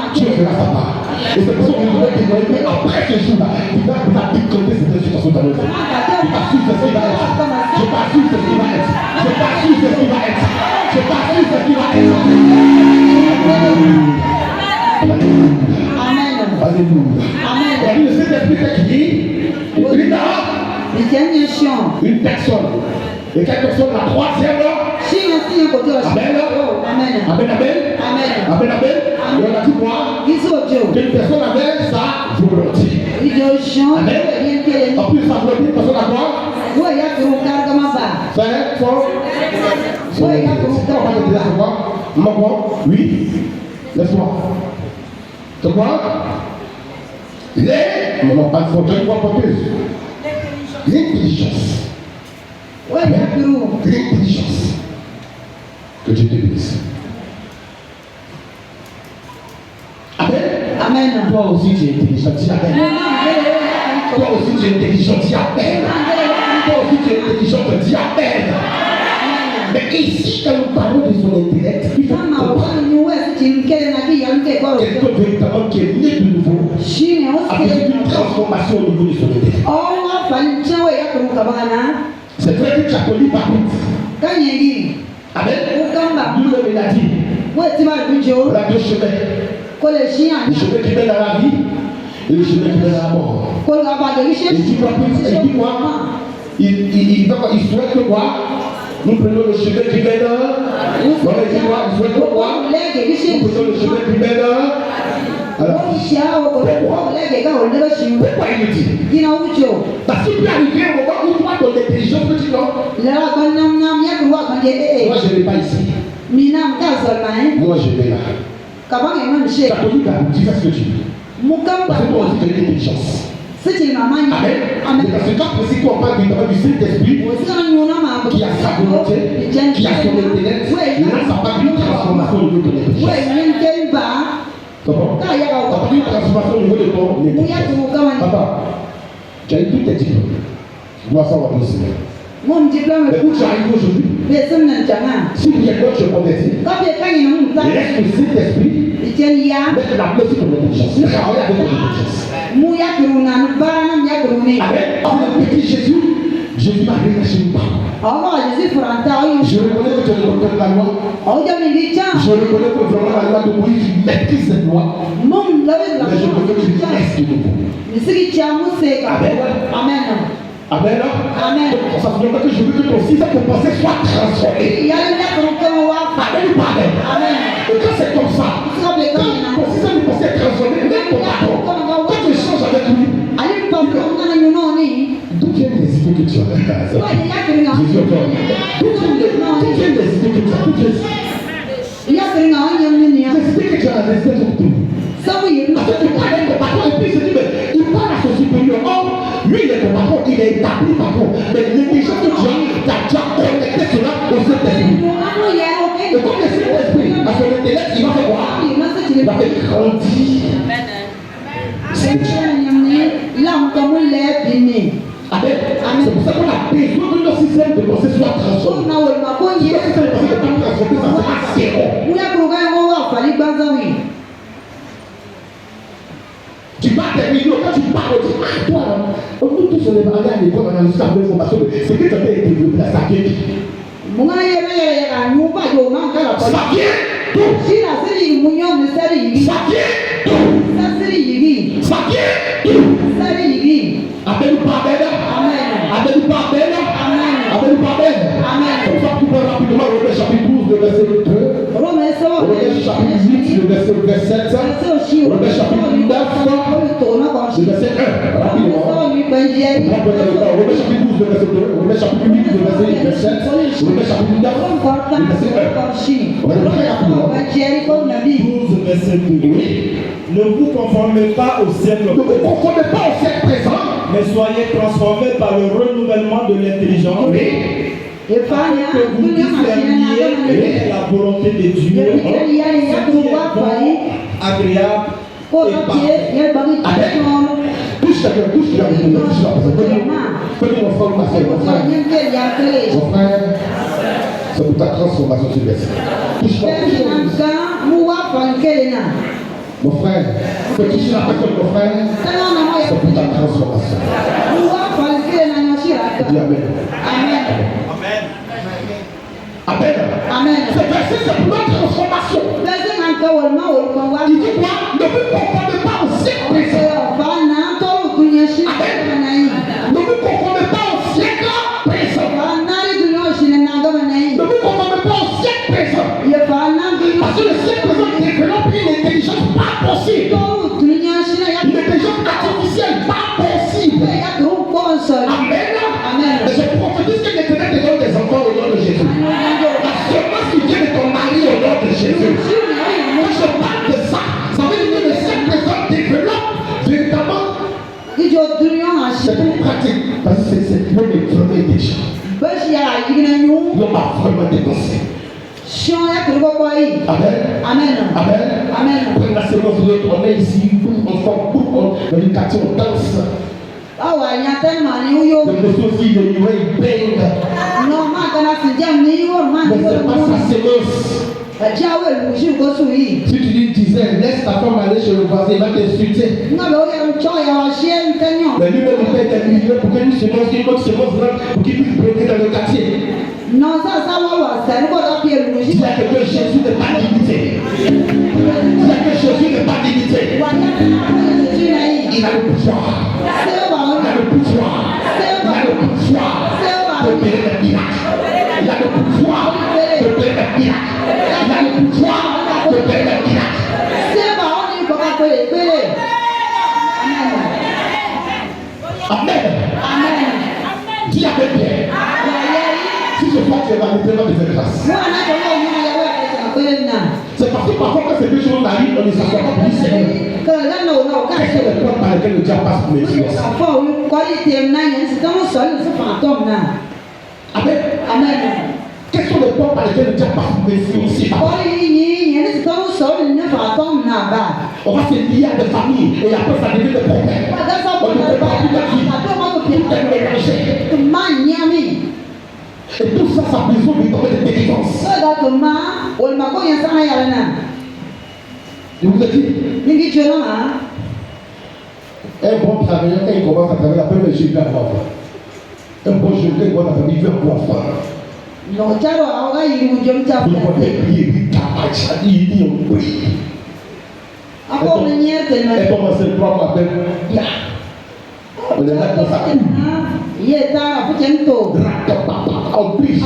[SPEAKER 2] Dieu fera sa part. Et c'est pour ça que je voulais témoigner, mais après ce jour-là, il va décoder cette situation dans le monde. Il va suivre ce qui va être. Je vais suivre ce qui va être. Je vais suivre ce qui va être. Je vais suivre ce qui va être. Alléluia. Alléluia. Le Saint-Esprit qui dit, il a une personne. Et quelle personne? La 3e. Amen. Amen. Amen. Et on a dit quoi? Qu'une personne avait sa volonté. Amen. En plus, sa volonté, une personne a quoi? C'est fort. On va te dire c'est quoi? Maman, oui. Laisse-moi. C'est quoi? Maman, pas de faute, je ne vois pas plus. L'intelligence. L'intelligence. Que Dieu te bénisse. Amen. Toi aussi tu es intelligent, dis Amen. Toi aussi tu es intelligent, dis Amen. Toi aussi tu es intelligent, dis Amen. Mais ici, quand nous parlons de son intellect, il faut comprendre quelqu'un véritablement qui est né de nouveau, avec une transformation au niveau de son intellect. C'est vrai que tu as connu par contre. Amen. Lui-même il a dit. On a 2 chemins. Le chemin qui mène à la vie et le chemin qui mène à la mort. Il souhaite que quoi? Nous prenons le chemin qui mène à la vie. Il souhaite que quoi? Nous prenons le chemin qui mène à la vie. Pourquoi il me dit? Parce qu'il peut arriver un moment où toi, ton intelligence peut dire non. Moi, je ne l'ai pas ici. Moi, je l'ai là. Tu as connu ta boutique, fais ce que tu veux. Parce que toi aussi, tu as l'intelligence. Amen. Parce que quand précis qu'on parle du Saint-Esprit, qui a sa volonté, qui a son intellect, là, ça parle d'une transformation au niveau de ton intelligence. Comment? Ça parle d'une transformation au niveau de ton intelligence. Papa, tu as eu tous tes diplômes. Tu dois savoir le Seigneur. Mais où tu arrives aujourd'hui? Si quelqu'un te convertit, Laisse le Saint-Esprit mettre la main sur ton intelligence. Travaille avec ton intelligence. Amen. Le petit Jésus, Jésus m'a relâché une parole. Je reconnais que tu es le docteur de la loi. Je reconnais que vraiment la loi de Moïse, tu maîtrises cette loi. Mais je veux que tu laisses de nouveau. Amen. Amen.
[SPEAKER 1] Amen.
[SPEAKER 2] Ça veut dire que je veux que ton système de pensée soit transformé. Amen.
[SPEAKER 1] Amen.
[SPEAKER 2] Et quand c'est comme ça, quand ton système de pensée est transformé, même ton patron, quand tu échanges avec lui, d'où viennent les idées que tu as? Jésus encore. D'où viennent les idées que tu as? D'où viennent les idées que tu as dans l'esprit de tout? Parce que tu parles avec ton patron et puis il se dit, mais il parle à son supérieur. Or, lui, il est ton patron, il est établi patron. Mais l'intelligence que tu as déjà connecté cela au Saint-Esprit. Et comme le Saint-Esprit, à son intellect, il va faire quoi? Il va faire grandir. Amen. C'est pour ça qu'on a besoin que notre système de pensée soit transformé. Si le système de pensée n'est pas transformé, ça sera zéro. Tu vas terminer, quand tu parles, tu dis, ah, toi, nous tous on est allés à l'école, on a juste appris l'information, c'est que tu as été développé là, ça vient. Ça vient d'où? Ça vient d'où? Appelle-nous par belle. Appelle-nous par belle. Appelle-nous par belle. Comme ça, tu peux rapidement Romains chapitre 12, le verset 2. Romains chapitre 8, le verset 7. Romains chapitre 9, le verset 1. Rapidement. Romains chapitre 12, le verset 2. Romains chapitre 8, le verset 7. Romains chapitre 9, le verset 1. On va le faire rapidement.
[SPEAKER 3] 12, verset 2. Ne vous conformez pas au siècle
[SPEAKER 2] présent,
[SPEAKER 3] mais soyez transformés par le renouvellement de l'intelligence. Que vous discerniez la volonté de Dieu, ce qui est bon, agréable et parfait.
[SPEAKER 2] Touche chacun, touche la personne. Fais-le mon frère, ma soeur, mon frère. Mon frère, c'est pour ta transformation céleste. Touche-moi. Mon frère, tu peux toucher la personne, mon frère, c'est pour ta transformation. Dis Amen. Amen.
[SPEAKER 1] Amen.
[SPEAKER 2] Ce verset, c'est pour notre transformation. Il dit quoi? Ne vous confondez pas au siècle présent. Amen. Ne vous confondez pas au siècle présent. Ne vous confondez pas au siècle présent. Parce que le siècle présent développe une intelligence pas possible. Une intelligence artificielle pas possible. Amen. Et je prophétise que l'Éternel te donne des enfants au nom de Jésus. La semence qui vient de ton mari au nom de Jésus. Quand je parle de ça, ça veut dire que le siècle présent développe véritablement. C'est une pratique. Parce que c'est le premier déjà. On va vraiment dépenser. Amen. Après la séance de l'autre, on est ici, on forme pour l'éducation, on danse. Le monsieur aussi, il baigne. Mais c'est pas sa séance. Si tu dis dizaine, laisse ta femme aller chez le voisin, il va t'insulter. Mais lui-même, il paie des millions pour qu'une séance, qu'une autre séance rentre, pour qu'il puisse brûler dans le quartier.
[SPEAKER 1] Non, ça va.
[SPEAKER 2] Dis à quelqu'un, Jésus n'est pas limité. Dis à quelqu'un, Jésus n'est pas limité. Il a le pouvoir. Il a le pouvoir. Il a le pouvoir de opérer des miracles. Il a le pouvoir d'opérer des miracles. Il a le pouvoir d'opérer des miracles. Amen. Dis avec bien. Si je vois que tu es dans le de faire grâce. C'est parce que parfois quand ces deux choses arrivent, on ne s'assoit pas pour dire Seigneur. Qu'est-ce que les portes par lesquelles le diable passe pour mes yeux? Amen. Quelles sont les portes par lesquelles le diable passe pour mes yeux aussi? On va se lier à des familles et après ça devient des problèmes. On ne peut pas plus de vie. Tout est mélangé. Et tout ça, ça a besoin de délivrance. Je vous ai dit, un bon travailleur, quand il commence à travailler, la première chose, il va avoir faim. Un bon jeune, quand il commence à travailler, il va avoir faim. Il va prier, il travaille, il prie. Et comment c'est le plan matin? On est là dans sa cour. On prie. Et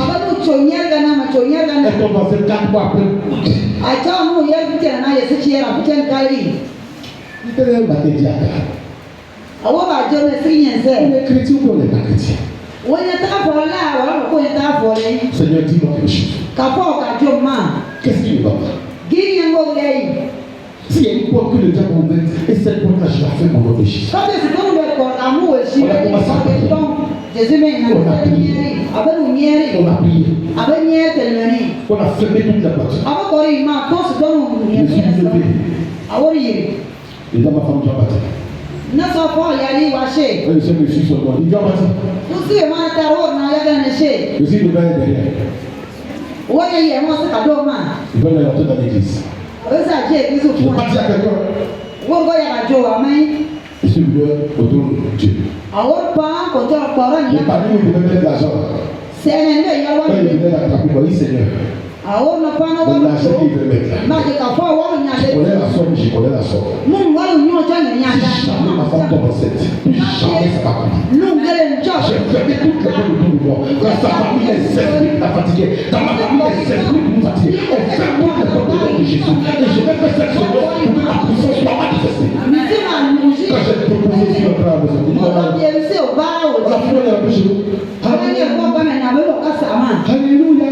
[SPEAKER 2] comment c'est 4 mois après? Il était un baptême. On est chrétien ou on n'est pas chrétien? Seigneur, dis-moi quelque chose. Qu'est-ce qui ne va pas? S'il y a une porte que le diable a ouverte, et cette porte-là, je la fais mon nom de Jésus. On a prié. On a fermé toute la porte. Et là, ma femme doit partir. Je sais que je suis sur toi. Il doit partir. Je suis le bain derrière. Il va l'entrer dans l'église. Je vais partir à quelqu'un. Je suis venu autour de Dieu. Les parmi où il devait mettre l'argent. Quand il venait d'attraper, il dit Seigneur. L'argent qu'il veut mettre là. Je connais la somme, je connais la somme. Si jamais ma femme tombe enceinte, jamais ça va couper. J'ai fermé toutes les portes autour de moi. Dans sa famille, les esprits la fatiguaient. Dans ma famille, les esprits nous fatiguaient. On ferme toutes les portes autour de Jésus. Et je vais faire cette semaine pour que la puissance soit manifestée. Quand j'ai proposé sur le plan, on a fait un peu chez nous. Alléluia.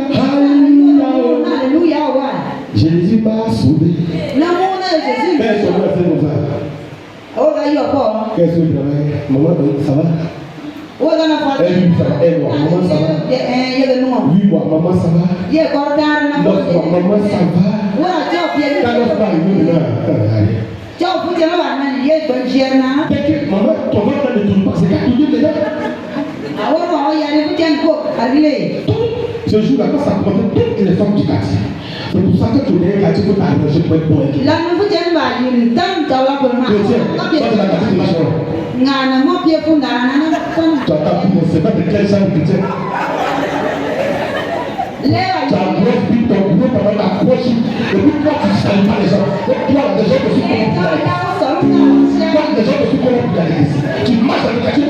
[SPEAKER 2] Alléluia. Jésus m'a sauvé. Qu'est-ce qu'on a fait comme ça? Qu'est-ce que tu travailles? Maman, ça va? Elle lui, ça va. Elle, maman, ça va? 8 mois, maman, ça va? 9 mois, maman, ça va? Quand on va arriver là, maman, ton ventre ne tourne pas, c'est qu'à tout dire dedans. Ce jour-là, quand ça comptait toutes les femmes du quartier. C'est pour ça que tu es un quartier pour t'arranger pour être bon. Tu as tapé mon sébat de quel genre de chrétien? Tu as brossé ton boulot pendant la approche. Et puis toi, tu ne salues pas les gens. Donc toi, les gens te sont corrompus. Toi, les gens te sont corrompus à l'église. Tu marches avec la Dieu.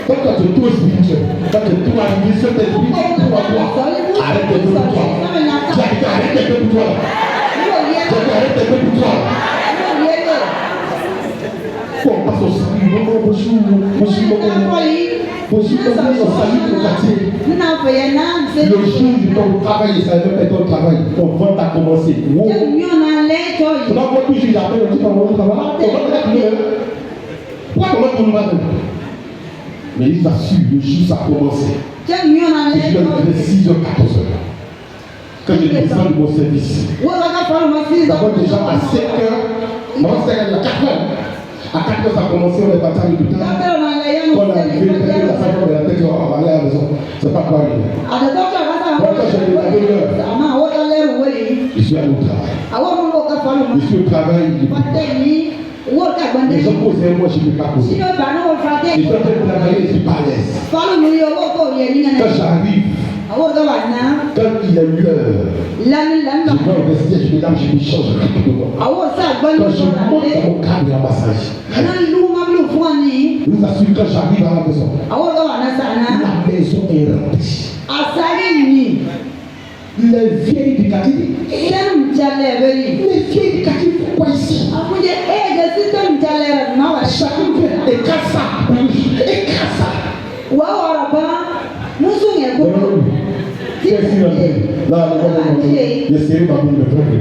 [SPEAKER 2] Quand tu es tout spirituel, quand tu es tout animé, cet esprit, arrête de faire pour toi. Tu as dit arrête de faire pour toi. Tu as dit arrête de faire pour toi. On passe au salut. Bonjour, bonjour, on salue le quartier. Le jour du temps au travail, ça ne veut pas être au travail. Ton ventre a commencé. Tu vas voir toujours j'appelle, on dit comment on travaille. Pourquoi comment tout le monde va? Mais il s'assure, le jour ça a commencé. Je vais lever 6h-14h. Quand je descends de mon service. D'abord déjà à 5h. Moi, c'est à 4h. À 4h ça a commencé, on est parti à l'hôpital. Quand on est arrivé, la femme de la tête, on va aller à la maison. C'est pas quoi arriver. Quand j'ai levé à 2h, je suis allé au travail. Je suis au travail. Les gens posent moi, je ne peux pas poser. Les gens peuvent travailler, je suis pas à l'aise. Quand j'arrive, quand il y a une heure, je vais au vestiaire, je me lave, je me change rapidement. Quand je monte dans mon cadre à massage, je vous assure, quand j'arrive à la maison, la maison est remplie. Les vieilles éducatives. Les vieilles éducatives, pourquoi ici? Chacun fait écrase ça, écrase ça. Qu'est-ce qu'il a fait? Là, le série va venir me prendre.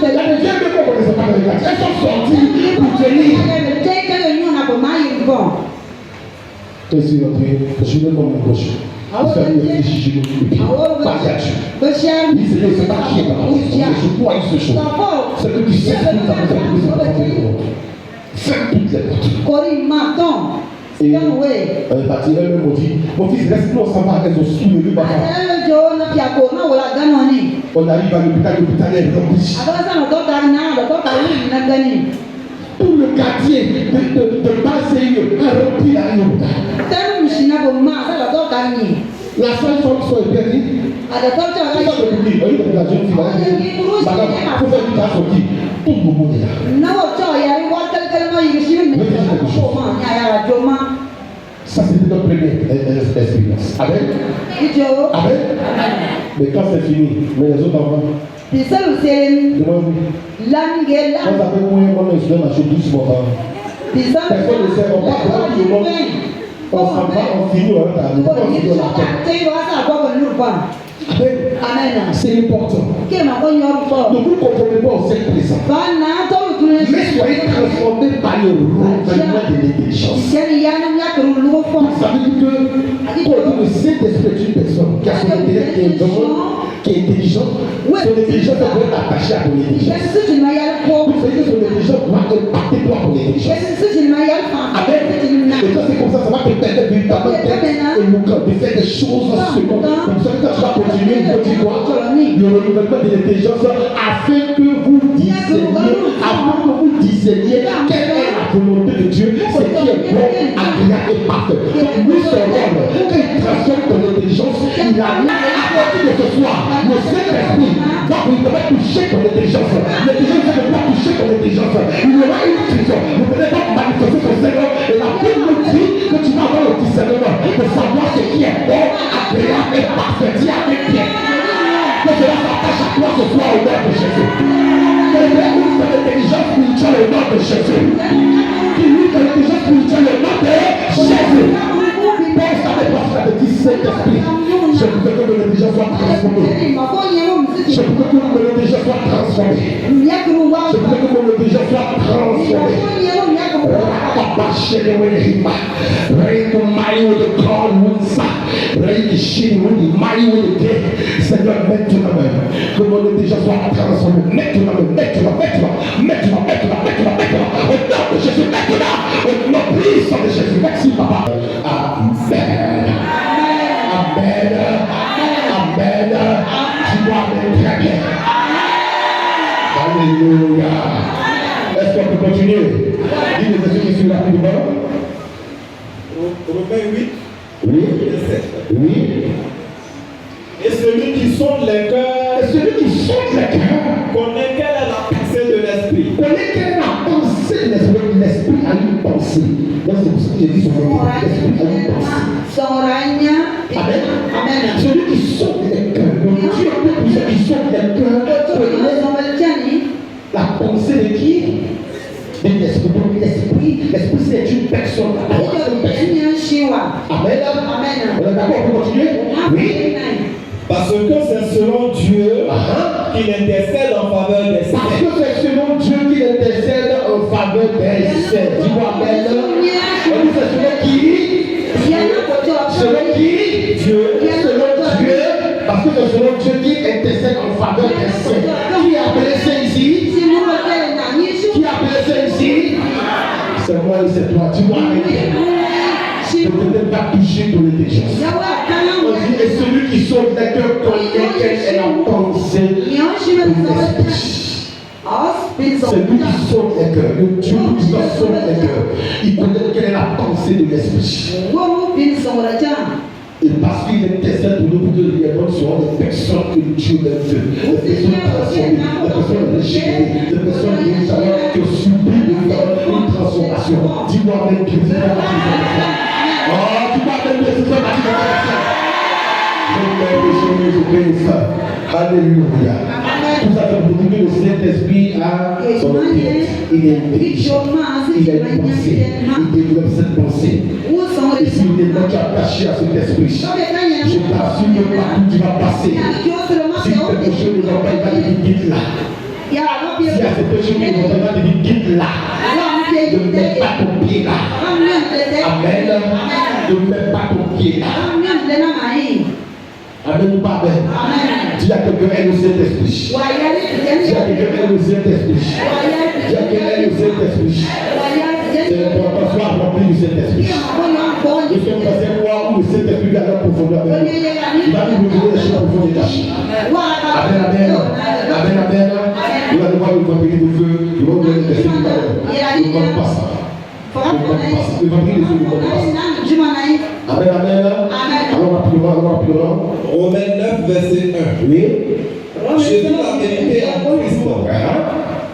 [SPEAKER 2] Elles sont sorties pour venir. Qu'est-ce qu'il a fait? Je suis le nom de gauche. Il fait des fichiers de pied. Pas y a tu. Il c'est pas qui est là. Je crois il se chauffe. C'est que tu sais que tu as besoin de se prendre. Ferme toutes les portes. Et elle me dit, mon fils, reste-nous, on s'en va avec son sous le bâtard. On arrive à l'hôpital est rempli. Tout le quartier de Marseille a rempli la la seule femme soit perdue. La jeune fille, madame, il faut faire du temps sorti. Tout le monde est là. Ça, c'était notre première expérience. Amen. Amen. Mais quand c'est fini, mais les autres enfants. Demande-moi. Quand ça fait moins, on est sur ma chose doucement. Personne ne sait, on parle de tout le monde. On s'en va, on finit, on va Amen. C'est important. Ne vous conformez pas au seul présent. Mais soyez transformés par le renouvellement de l'intelligence. Ça veut dire que quand le Saint-Esprit est une personne qui a son intellect qui est intelligent, son intelligence doit être attachée à ton intelligence. Vous savez que son intelligence doit impacter toi ton intelligence. Amen. Et quand c'est comme ça va te permettre de faire des choses selon. Comme ça, quand tu vas continuer, il faut dire quoi? Le renouvellement de l'intelligence afin que vous discerniez quelle est la volonté de Dieu, ce qui est bon, agréable et parfait. Donc, lui, son rôle, quand il transforme ton intelligence, il a mis à partir de ce soir, le Saint-Esprit va vous permettre de toucher ton intelligence. L'intelligence ne peut pas toucher ton intelligence. Il y aura une fusion. Vous ne pouvez pas manifester ton Seigneur. Et la Bible nous dit que tu vas avoir le discernement de savoir ce qui est bon, agréable et parfait. Dis avec bien. Que cela s'attache à toi ce soir au nom de Jésus. Que l'église de l'intelligence spirituelle au nom de Jésus. Qui lui de l'intelligence spirituelle au nom de Jésus. Pense avec moi, ça te dit Saint-Esprit. Je voudrais que l'intelligence soit transformée. Je voudrais que l'intelligence soit transformée. Je voudrais que l'intelligence soit transformée. Seigneur, maintenant même, que mon intelligence soit transformée. Maintenant, au nom de Jésus, maintenant, au nom puissant de Jésus. Merci, Papa. Amen. Amen. Amen. Tu dois être très bien. Alléluia. Est-ce qu'on peut continuer? Dis les ceux qui sont rapidement.
[SPEAKER 3] Romains 8.
[SPEAKER 2] Oui.
[SPEAKER 3] 7.
[SPEAKER 2] Oui.
[SPEAKER 3] Et celui qui sonde les cœurs, connaît quelle est la pensée de l'esprit.
[SPEAKER 2] Connaît quelle est la pensée de l'esprit. L'esprit a une pensée. Donc c'est pour ça que j'ai dit son l'esprit a une pensée. Amen. Amen. Celui qui sonde les cœurs, Dieu pour ceux qui sondent les cœurs, connaît la pensée de qui? De l'esprit. Donc l'esprit c'est une personne. Amen. Amen. On est d'accord pour continuer? Oui.
[SPEAKER 3] Parce que c'est selon Dieu qu'il intercède en faveur des saints.
[SPEAKER 2] Parce que c'est selon Dieu qu'il intercède en faveur des saints. Dis-moi Amen. On dit c'est selon qui? Selon qui? Dieu. Selon Dieu. Parce que c'est selon Dieu qu'il intercède en faveur des saints. Qui a appelé saint ici? Qui a appelé saint ici? C'est moi et c'est toi. Dis-moi Amen. Ne peut-être pas toucher ton intelligence. On dit, et celui qui sauve les cœurs connaît quelle est la pensée de l'esprit. Celui qui sauve les cœurs, le Dieu qui sauve les cœurs, il connaît quelle est la pensée de l'esprit. Et parce qu'il intercède pour nous, pour que les bonnes soient des personnes que Dieu veut, des personnes transformées, des personnes régénérées, des personnes qui ont subi une transformation. Dis-moi même que vous avez une transformation. Oh, tu vas même que vous avez une transformation. Alléluia. Tout ça pour dire que le Saint-Esprit a son intellect. Il est intelligent. Il a une pensée. Il développe cette pensée. Et si vous n'êtes pas attaché à cet esprit, je t'assure que partout tu vas passer. Si quelque chose ne va pas, il va te dire guide là. Si à quelque chose ne va pas, il va te dire guide là. Ne mets pas ton pied là. Amen. Ne mets pas ton pied là. Amen ou pas amen? Dis à quelqu'un, elle est au Saint-Esprit. Dis à quelqu'un, elle est au Saint-Esprit. Dis à quelqu'un, elle est au Saint-Esprit. C'est important, soit rempli du Saint-Esprit. Nous sommes dans un mois où le Saint-Esprit vient à la profondeur avec nous. Il va nous révéler les choses profondes et cachées. Amen, amen. Amen, amen. Nous allons voir le vampire de feu. Nous allons voir le destin du malheur. Nous ne voyons pas ça. Le vampire de feu, nous ne voyons pas ça. Amen, amen. Allons rapidement.
[SPEAKER 3] Romains 9, verset 1. Oui. Je dis la vérité en Christ.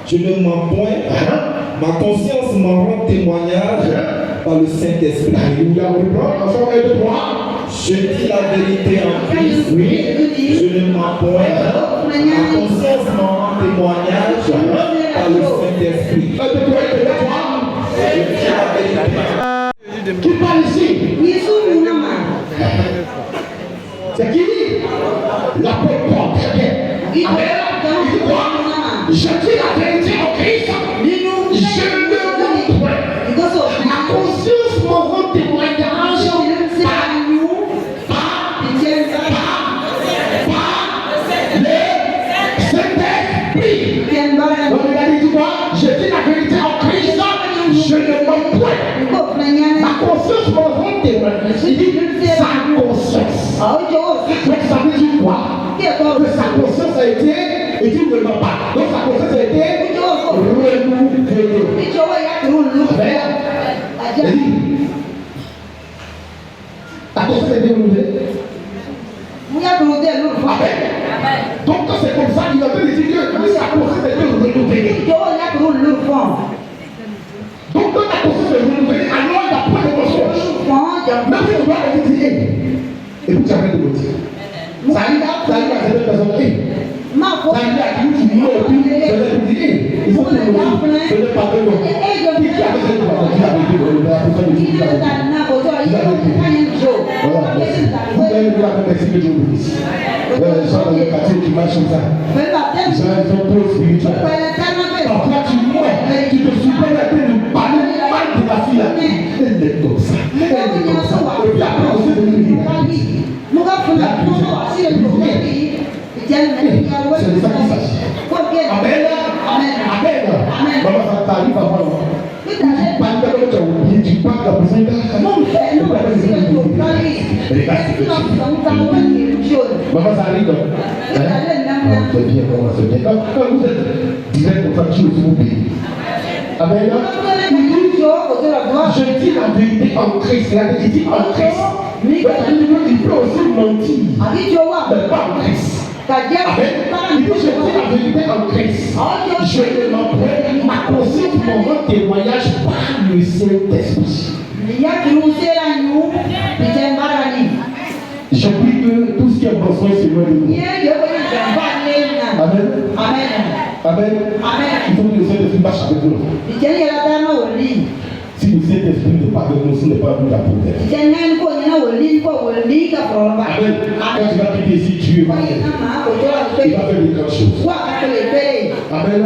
[SPEAKER 3] Je ne mens point. Ma conscience m'en rend témoignage par le Saint-Esprit.
[SPEAKER 2] Alléluia. Ensemble, 1, 2, 3.
[SPEAKER 3] Je dis la vérité en Christ. Oui. Je ne mens point. Ma conscience m'en rend témoignage par le Saint-Esprit.
[SPEAKER 2] 1, 2, 3, 1, 2, 3.
[SPEAKER 3] Je dis la vérité.
[SPEAKER 2] Qui parle ici? C'est qui? L'apôtre Paul. Très bien. Amen. Il dit quoi? Je dis la vérité en Christ. Je ne mens point. Ma conscience me rend témoignage par le Saint-Esprit. Donc il a dit quoi? Je dis la vérité en Christ. Je ne mens point. Ma conscience me rend témoignage. Il dit sa conscience. Donc ça veut dire quoi? Que sa conscience a été, et tu ne mens pas. Donc sa conscience a été renouvelée. Ta conscience a été renouvelée. Amen. Donc quand c'est comme ça, il a fait dire que sa conscience a été renouvelée. Donc quand ta conscience est renouvelée, alors il n'y a pas de mensonge. Même si tu dois être dit, et puis tu arrêtes de mentir. Ça arrive à certaines personnes. Ça arrive à qui tu mens et puis tu as dit, il faut que tu me dises, ce n'est pas vrai. Qui a fait cette parole? Qui a vécu dans le verre? Pourquoi tu dis qu'il a vécu? Voilà, merci. Vous avez vu la même merci que je vous dis. Les gens dans le quartier qui marchent comme ça. Ils sont trop spirituels. Parfois tu mens, tu te soupènes la tête de parler mal de la fille. Elle est comme ça. Elle est comme ça. Et puis après, on s'est devenu libre. C'est de ça qu'il s'agit. Amen. Amen. Maman, ça t'arrive à voir. Tu parles de l'autre, tu parles de la personne. Maman, ça arrive. C'est bien, maman, c'est bien. Quand vous êtes direct comme ça, tu vous payez. Amen. Je dis la vérité en Christ. La vérité en Christ. Il peut aussi mentir. Mais pas en Christ. Amen. Il dit, je dis la vérité en Christ. Je ne mens point. Ma conscience me rend témoignage par le Saint-Esprit. Je prie que tout ce qui est besoin, c'est loin de nous. Amen. Amen. Il faut que le Saint-Esprit marche avec nous. Si le Saint-Esprit n'est pas avec nous, ce n'est pas nous la problème. Amen. Quand tu vas quitter ici, tu vas faire. Il va faire des grandes choses. Amen.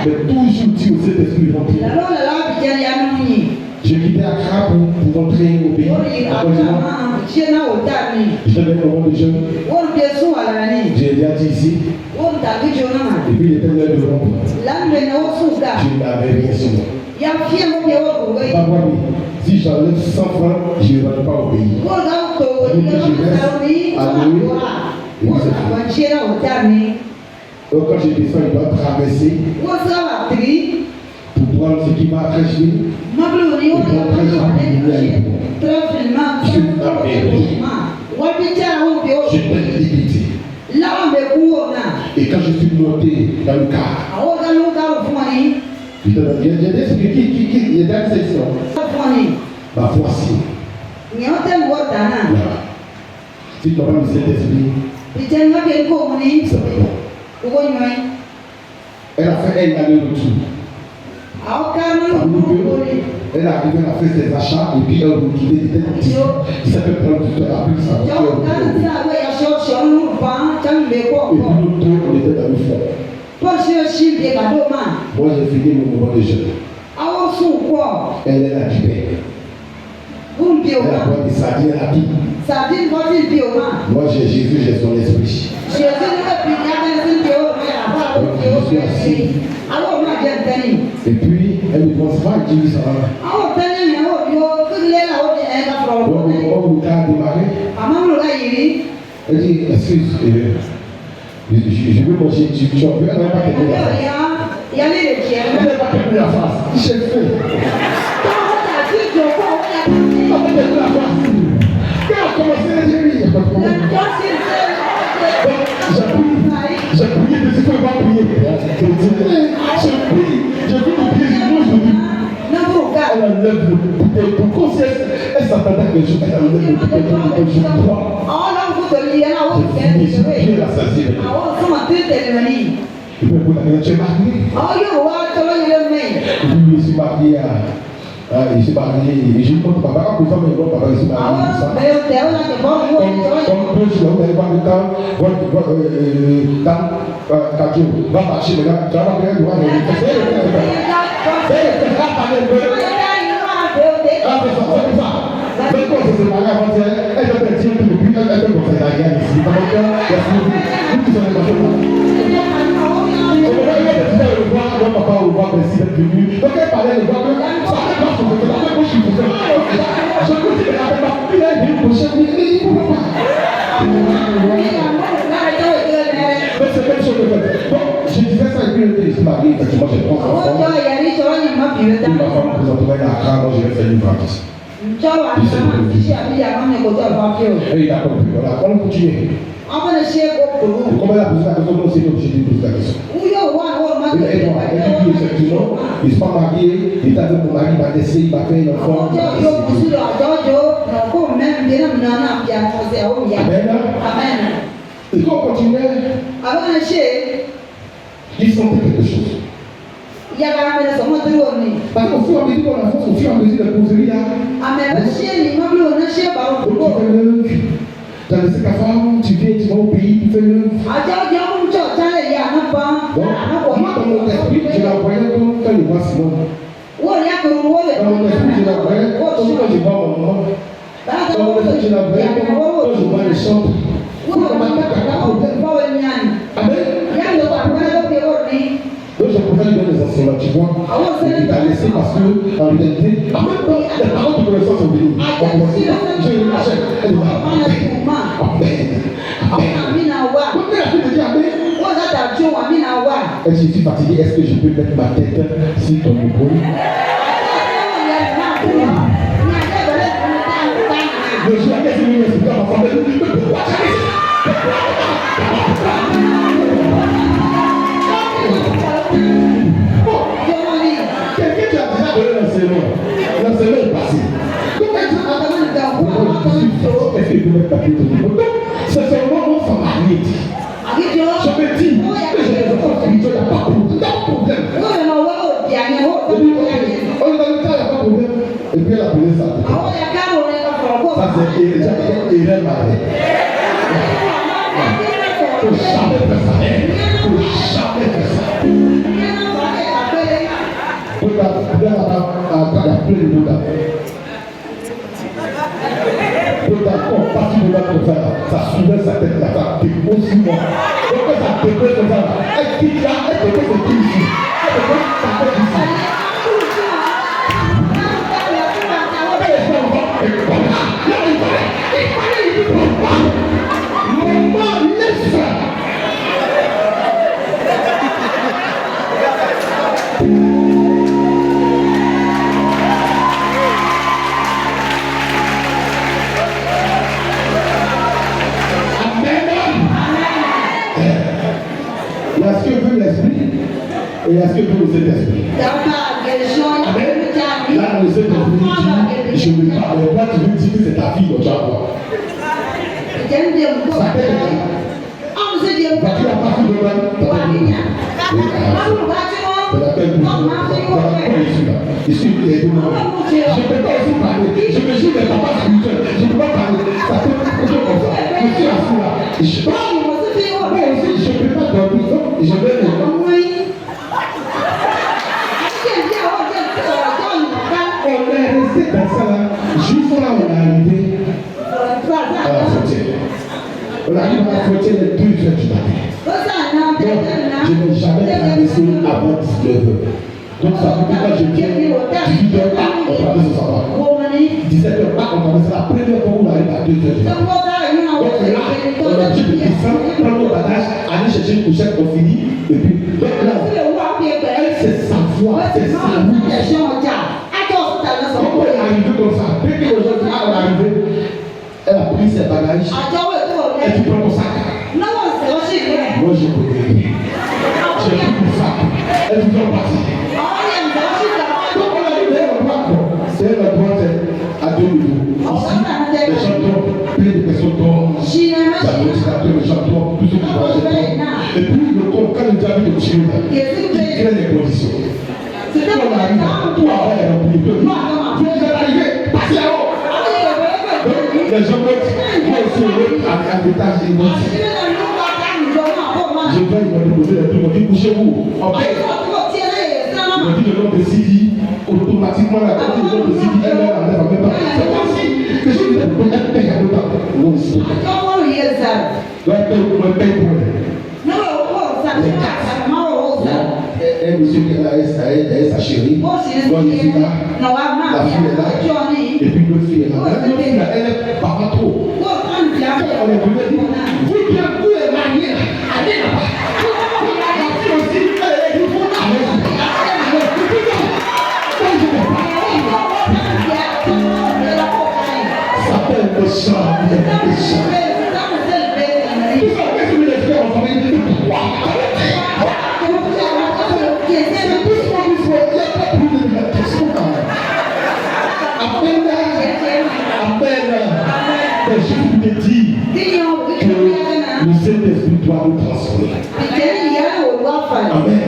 [SPEAKER 2] Mais toujours dire au Saint-Esprit rempli. J'ai quitté Accra pour rentrer au pays. Je vais au monde des jeunes. J'ai déjà dit ici. Et puis l'Éternel de rompre. Je n'avais rien sur moi. Si j'enlève 100 francs, je ne rentre pas au pays. Je reste à louer. Donc quand je descends, il doit traverser pour prendre ce qui m'a acheté. Je t'ai limité. Et quand je suis monté dans le car, il y a des gens qui bah voici. Si tu n'as pas le Saint-Esprit, c'est bon. Elle a fait un aller-retour. Elle est arrivée, elle a fait ses achats et puis elle a reculé. Ça peut prendre du temps après ça. Et puis nous deux, on était dans le fond. Moi j'ai fini mon moment de jeûne. Elle est là du pain. Elle a pris des sardines à tout. Moi j'ai Jésus, j'ai son esprit. Donc je suis assis. Et puis, elle ne pense pas qu'il ça va. On vous a démarré. Elle dit, excuse, je veux manger, tu veux pas terminer la face. Elle n'a pas terminé la face. J'ai fait. On va terminer la face. Quand on a commencé à dire, il n'y a pas de problème. J'ai prié, mais il ne faut pas prier. J'ai prié, j'ai vu le pied du mot, je dis. Elle enlève le bouteille. Pourquoi si elle s'attendait à quelque chose, elle enlève le bouteille, je crois. J'ai la saisie. Tu peux vous la tu es marié? Oui, je suis marié à. Il s'est marié, et je ne compte pas, quand vous avez papa, il s'est marié. Comme deux jours, vous n'avez pas le temps, quand tu vas marcher, tu vas faire le droit de c'est quoi, c'est marié avant elle doit être dire que depuis elle peut conseiller la guerre ici. Comment faire? Vous qui sont papa au revoir, merci d'être venu. Donc elle parlait de voir que ça fait pas son côté, ça fait pas son côté. Je peux dire qu'elle n'avait pas pu aller une prochaine, mais il ne pouvait pas. Donc c'est quelque chose de fait. Donc je disais ça et puis je suis marié, effectivement j'ai 3 enfants. Ma femme présentement est à Accra, donc je vais faire une vacances. Et il a compris, voilà, on continue. Comment elle a posé la question, donc c'est l'objet de poser la question. Effectivement, il ne sont pas mariés, il est avec mon mari, il m'a laissé, il m'a fait un enfant. Amen. Et quand on continue, ils sentent quelque chose. Parce qu'au fur et à mesure qu'on avance, au fur et à mesure de la causerie, tu as laissé ta femme, tu viens, tu vas au pays, tu fais le. Donc, moi, dans mon esprit, je la voyais comme quand je vois Simon. Dans mon esprit, je la voyais comme quand je vois mon maman. Dans mon esprit, je la voyais comme quand je vois les chambres. Amen. Donc, je préfère lui donner des enseignements, tu vois. Il t'a laissé parce que, en réalité, en même temps, les paroles de connaissance sont venues. Je l'achète. Elle dit, Amen. Amen. Donc, elle a pu te dire Amen. Elle dit, je suis fatiguée, est-ce que je peux mettre ma tête sur ton épaule? Le jour à laquelle je me suis dit, ma femme, elle dit, mais pourquoi tu as laissé? Quelqu'un qui a déjà donné l'enseignement est passé. Donc, est-ce qu'il peut mettre ta tête au niveau? Donc, c'est seulement mon femme mariée. Je me dis, que j'ai des enfants spirituels, il n'y a pas de problème. On est dans le cas, il n'y a pas de problème. Et puis elle a posé ça. Ça, c'est Irène Marais. Il ne faut jamais faire ça. Il ne faut jamais faire ça. Bouddha, il y a plein de Bouddha. Bouddha, quand on passe Bouddha comme ça, ça soulève sa tête, ça dépose sur moi. Donc quand ça dépose comme ça, elle quitte là, elle dépose son pied ici. Elle dépose sa tête ici. Maman, laisse ça. Il y a ce que veut l'esprit et il y a ce que veut le Saint-Esprit. Amen. Là, le Saint-Esprit dit, je ne veux pas. Mais toi, tu veux dire que c'est ta fille, donc tu vas voir. Ça t'aide là. Quand tu as pas fait de mal, tu as fait de mal. Je ne peux pas aussi parler. Je me suis des papas spirituels. Je ne peux pas parler. Ça fait quelque chose comme ça. Je suis assis là. Moi aussi, je ne peux pas dormir. Je vais le voir. On est resté dans ça là. Juste là, on est arrivé à la frontière. On arrive à la frontière les 2 heures du matin. Donc, je n'ai jamais laissé avant 19h. Donc ça veut dire que quand je viens 18h, on traverse au sabbat. 17h, on traverse la première fois où on arrive à 2h. Donc là, on a obligé de descendre, prendre nos bagages, aller chercher une couchette, on finit. Et puis, donc là, elle, c'est sa foi, c'est sa route. Comment elle est arrivée comme ça? Dès que les gens sont arrivés, elle a pris ses bagages, et tu prends ton sac. Moi, je connais. J'ai pris mon sac. Elle dit non, parti. Donc on a dit, c'est la droite à 2 niveaux. Ici, les gens tombent, plein de personnes tombent. Ça veut dire que les gens tombent, tout ce qui va se tomber. Et puis, le corps, quand le diable te tire, il crée les conditions. Quand on arrive, toi, elle a oublié. Vous êtes arrivé, passez là-haut. Donc, les gens vont se lever à l'étage et vont dire. Je vais me poser les trucs, on dit couchez-vous. En fait, on dit le nom de Sidi, automatiquement la tête du nom de Sidi, elle va la même pas. C'est pas si que je disais pour être payé à l'autre. Non, c'est pas. Donc, elle paye pour elle. Un monsieur qui est sa chérie, moi je suis là, la fille est là, et puis l'autre fille est là. L'autre fille là, elle est pas trop. On est venu dire, vous bien vous les manières, allez là-bas. La fille aussi, elle est dit, vous allez là-bas. Ça fait un peu ça, il y a un peu ça. Tout ça, qu'est-ce que vous voulez faire en famille? Je vous dis que le Saint-Esprit doit nous transformer. Amen.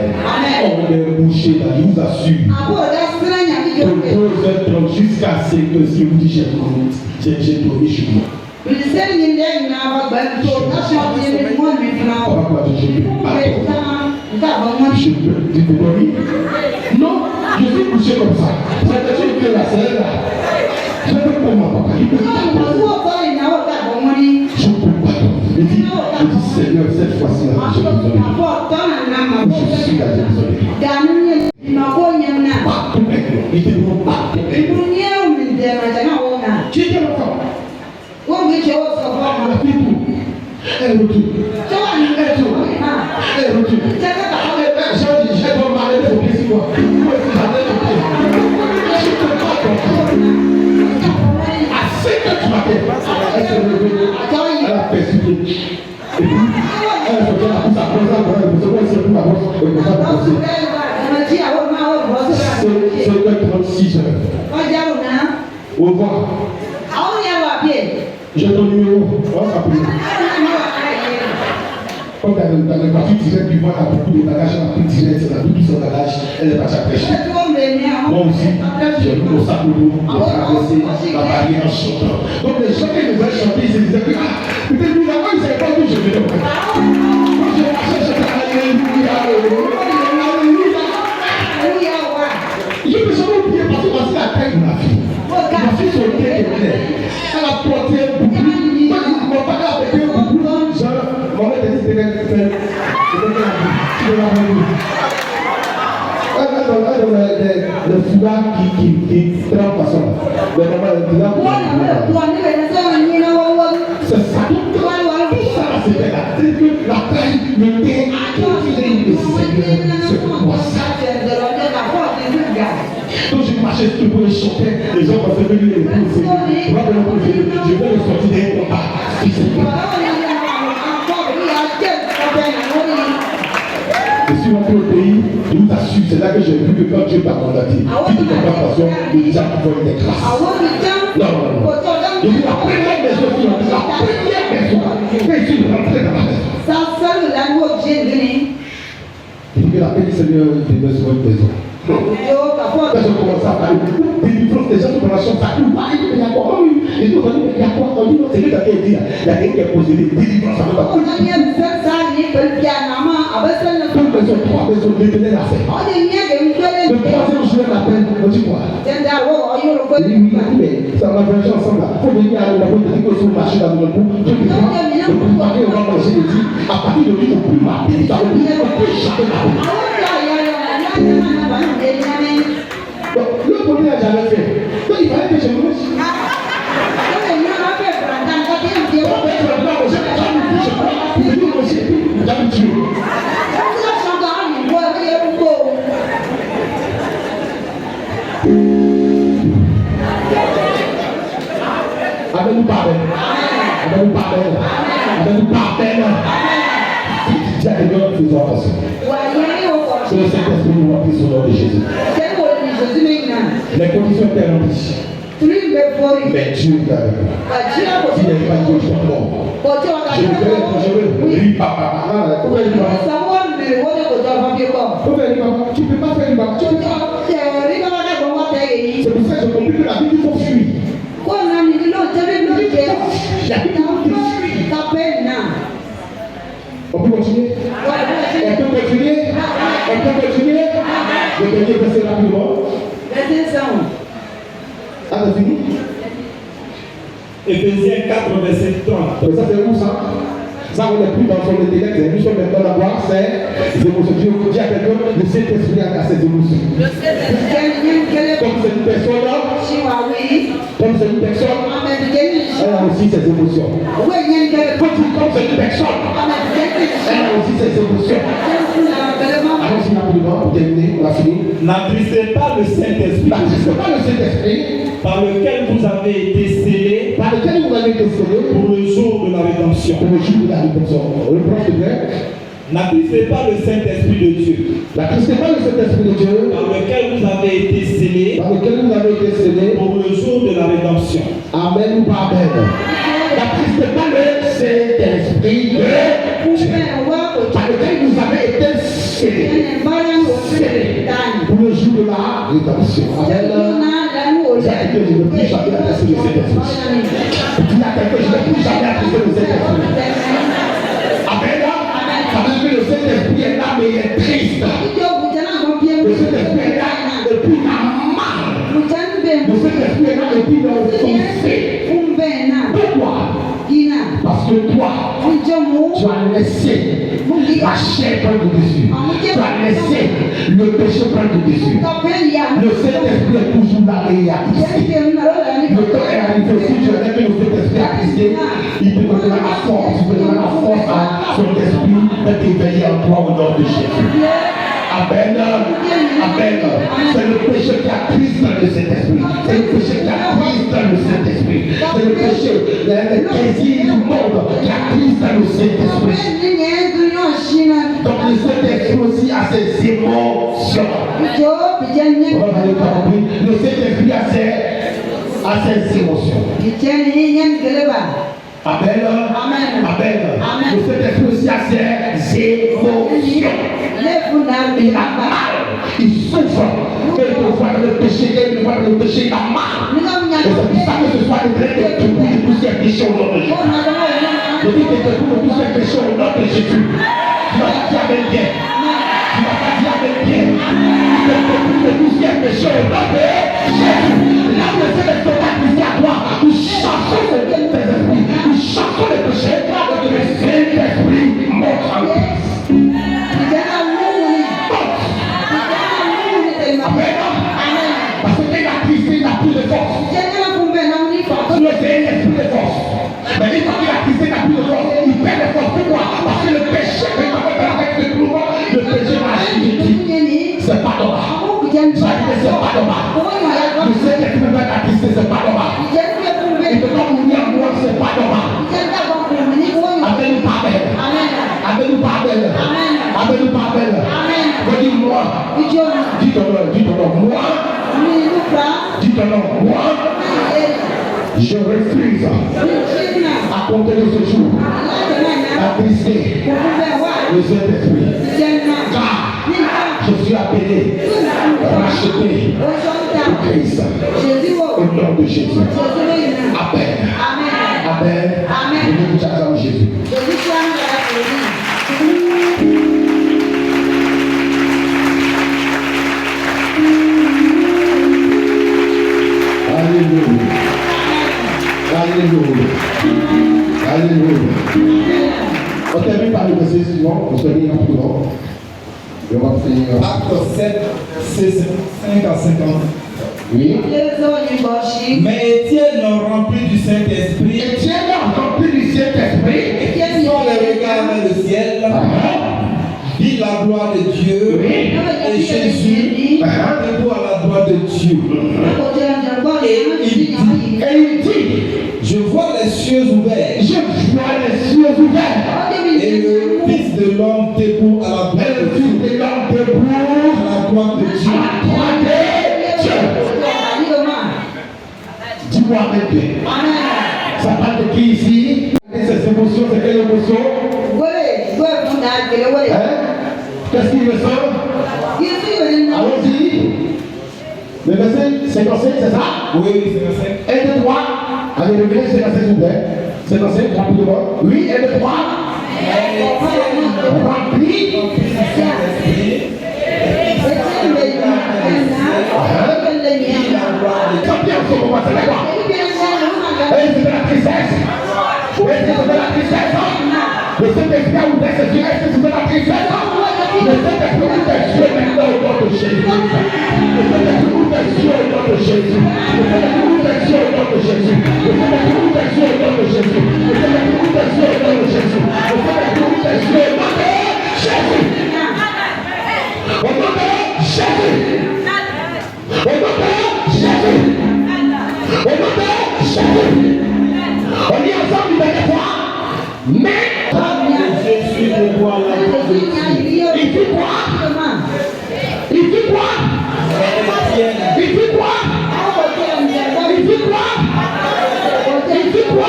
[SPEAKER 2] On est bouché là, je vous assure. Que 2h30 jusqu'à 5h, si vous dites j'ai dormi chez moi. Pourquoi je peux dormir? Non, je suis couché comme ça. C'est-à-dire que la sœur là, je peux comment papa? Je peux pas dormir. Je dis, Seigneur, cette fois-ci là, j'ai besoin de toi. Je suis là, j'ai besoin de toi. Pas tout avec moi. Il te demande pas tout avec moi. Tu étais l'enfant. Elle retourne. Elle retourne. J'ai pas mal de pieds sur moi. Je ne peux pas comprendre. À 5 heures du matin, elle s'est levée. Elle a fait souper. Et puis, elle a fait la pousse à cause elle s'est pris la brosse. Elle commence à brosser. C'est 36 heures. Au revoir. J'ai ton numéro. On va s'appeler. Quand dans les voitures directes, tu vois, il y a beaucoup de bagages, elle a pris direct, elle a tout son bagage, elle est partie à pêcher. Moi aussi, j'ai mis mon sac au dos, j'ai traversé la barrière en chantant. Donc les gens qui nous avaient chanté, ils se disaient que peut-être nous là-bas, ils ne savaient pas d'où je venais. Quand je marchais, j'étais alléluia, alléluia. Je me suis oublié parce que c'est la taille de ma fille. Ma fille sautait de l'air. Elle a porté un bouclier. Moi, je ne m'en pas avec un bouclier. Maman t'a dit que le foulard qui trempe à son. Mais maman elle dit là. C'est ça. Tout ça c'était la taille, le thé, tout est une Seigneur. C'est quoi ça? Donc je marchais tout pour les chanter. Les gens pensaient que lui est le plus. Je vais le sortir des contacts. Je suis rentré au pays, je vous assure, c'est là que j'ai vu que quand Dieu t'a mandaté, si tu n'as pas passion, les gens vont être grâce. Non. Je dis la première maison qui est la première maison. Quand je suis rentré dans la maison. Je dis que la paix du Seigneur demeure sur une maison. Quand je commence à parler, délivrance, les gens sont dans la chambre, ça coule pas, il y a quoi? Et tout, il y a quoi? On dit non, c'est lui qui a dit, il y a quelqu'un qui a posé des délivrances, ça ne va pas. Deux maisons, trois maisons, l'éternel a fait. Le troisième je viens m'appeler, on dit quoi? Ça m'a fait ensemble là. Il faut venir à la boîte de dire que sur le marché dans le coup, je peux pas. Le coup, on va manger le dit, à partir de lui, il ne peut plus m'appeler. Ça veut dire qu'on peut jamais m'appeler. Donc, le premier n'a jamais fait. Donc, il fallait que je me mette. Avez-vous pardon? Avez-vous pardon? Avez-vous pardon? Si tu as des gens qui font attention. C'est le Saint-Esprit nous remplit sur le nom de Jésus. Les conditions étaient remplies. Mais Dieu est avec nous. S'il n'y avait pas Dieu, je suis mort. Je veux. Oui, papa. Comment il va? Tu ne peux pas faire une barre. C'est pour ça que j'ai compris que la Bible, il faut fuir. On peut continuer? On peut continuer? On peut continuer? Le dernier verset rapidement. Ah, c'est fini?
[SPEAKER 3] Éphésiens 4, verset 30.
[SPEAKER 2] Mais ça, c'est où ça? Ça, on n'est plus dans son intellect. Nous sommes maintenant là voir c'est les émotions. Dieu dit à quelqu'un, le Saint-Esprit a ses émotions. Comme c'est une personne là, comme c'est une personne, elle a aussi ses émotions. Comme c'est une personne, elle a aussi ses émotions. Allons-y rapidement pour terminer, on va finir.
[SPEAKER 3] N'attristez pas le Saint-Esprit.
[SPEAKER 2] N'attristez pas le Saint-Esprit.
[SPEAKER 3] Par lequel vous avez été scellés.
[SPEAKER 2] Par lequel vous avez été scellés.
[SPEAKER 3] Pour le jour de la rédemption.
[SPEAKER 2] Pour le jour de la rédemption. Reprends le grec.
[SPEAKER 3] N'attristez pas le Saint-Esprit de Dieu.
[SPEAKER 2] N'attristez pas le Saint-Esprit de Dieu.
[SPEAKER 3] Par lequel vous avez été scellés.
[SPEAKER 2] Par lequel vous avez été scellés.
[SPEAKER 3] Pour le jour de la rédemption.
[SPEAKER 2] Amen ou pas amen. N'attristez pas le Saint-Esprit de Dieu. Par lequel vous avez été scellés. Pour le jour de la rédemption. Amen. Dis à quelqu'un, je ne veux plus jamais attrister le Saint-Esprit. Dis à quelqu'un, je ne veux plus jamais attrister le Saint-Esprit. Amen. Ça veut dire que le Saint-Esprit est là, mais il est triste. Le Saint-Esprit est là, et puis il a mal. Le Saint-Esprit est là, et puis il est offensé. Pourquoi? Parce que toi, tu as laissé la chair prendre le dessus. Tu as laissé le péché prendre le dessus. Le Saint-Esprit est toujours là et attristé. Le temps est arrivé aussi, tu as aimé le Saint-Esprit attristé. Il te donnera la force, il te donnera la force à son esprit d'éveiller en toi au nom de Jésus. Amen. Amen. C'est le péché qui attriste le Saint-Esprit. C'est le péché qui attriste le Saint-Esprit. C'est le péché, le plaisir du monde qui attriste le Saint-Esprit. Donc le Saint-Esprit aussi a ses émotions. Le Saint-Esprit a ses émotions. Amen. Amen. Le Saint-Esprit aussi a ses émotions. Il a mal, il souffre. Quelquefois le péché, quelquefois le péché, il a mal. Et c'est pour ça que ce soit le train de tout le poussière péché au nom de Jésus. Je dis que tout le poussière péché au nom de Jésus. Tu vas pas dire avec bien. Tu vas pas dire avec bien. Que tout le poussière péché au nom de Jésus. Là où le Saint-Esprit va dire à toi, nous chassons le Saint-Esprit. Nous chassons le péché. Et le Saint-Esprit monte en Christ. Amen. Parce que il a Christ, il n'a plus de force. Le Seigneur n'a plus de force. Mais une fois qu'il a Christ, il n'a plus de force. Il perd de force. Pourquoi? Parce que le péché, avec le mouvement, le péché va agir. C'est pas normal. C'est pas normal. Le Seigneur qui peut mettre à Christ, c'est pas normal. Il peut pas mourir en moi, c'est pas normal. Amen ou pas belle. Amen ou pas belle. Amen ou pas belle. Dis-moi. Dis ton nom. Moi. Dis ton nom. Moi. Je refuse à compter de ce jour d'attrister le Saint-Esprit. Car je suis appelé, racheté au Christ. Au nom de Jésus. Amen. Amen. Amen. Jésus. Alléluia. On termine par le verset suivant, on se termine rapidement. Et on va finir.
[SPEAKER 3] Acte 7, c'est 5 à 50.
[SPEAKER 2] Oui.
[SPEAKER 3] Mais Étienne, rempli du Saint-Esprit, sans le regard vers le ciel, vit la gloire de Dieu et Jésus debout à la droite de Dieu. Et il dit, je vois les cieux ouverts. Et le Fils de l'homme debout à la droite de Dieu.
[SPEAKER 2] Dis-moi avec bien. Ça parle de qui ici? Et ces émotions, c'est quelle émotion? Qu'est-ce qu'il ressent? Allons-y. Le verset 55, c'est ça?
[SPEAKER 3] Oui, 55.
[SPEAKER 2] 1, 2, 3. Allez, le verset 55, s'il vous plaît. 55, rapidement. Oui, 1, 2, 3. Rempli. Est-ce que la tristesse? Est-ce que c'est la tristesse? Le Saint-Esprit a ouvert ses yeux. Est-ce que c'est la tristesse? Le Saint-Esprit ouvre tes yeux maintenant au nom de Jésus. Le Saint-Esprit ouvre tes yeux au nom de Jésus. Le Saint-Esprit ouvre tes yeux au nom de Jésus. Le Saint-Esprit ouvre tes yeux au nom de Jésus. Le Saint-Esprit ouvre tes yeux au nom de Jésus. Le Saint-Esprit ouvre tes yeux au nom de Jésus. Au nom de Jésus. Au nom de Jésus. Au nom de Jésus. On dit ensemble une dernière fois. Mais
[SPEAKER 3] Jésus debout à la droite de Dieu.
[SPEAKER 2] il dit quoi? Il dit quoi? Il dit quoi? Il dit quoi? Il dit quoi?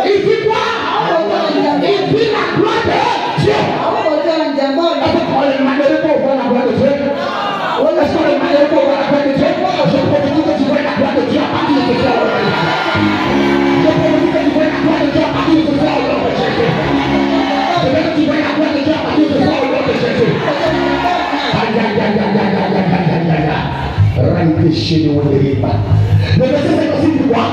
[SPEAKER 2] Il dit quoi? Il dit la gloire de Dieu. Est-ce qu'on est malheureux pour voir la gloire de Dieu? Est-ce qu'on est malheureux pour voir la gloire de Dieu? Je prophétise que tu vois la gloire de Dieu à partir de ce soir. Je prophétise que tu vois la gloire de Dieu à partir de ce soir au nom de Jésus. Je veux que tu vois la gloire de Dieu à partir de ce soir au nom de Jésus. Aïe, aïe, aïe, aïe, aïe, aïe, aïe, aïe, aïe, aïe. Raïté chez nous, on ne rit pas. Le verset 56 dit quoi?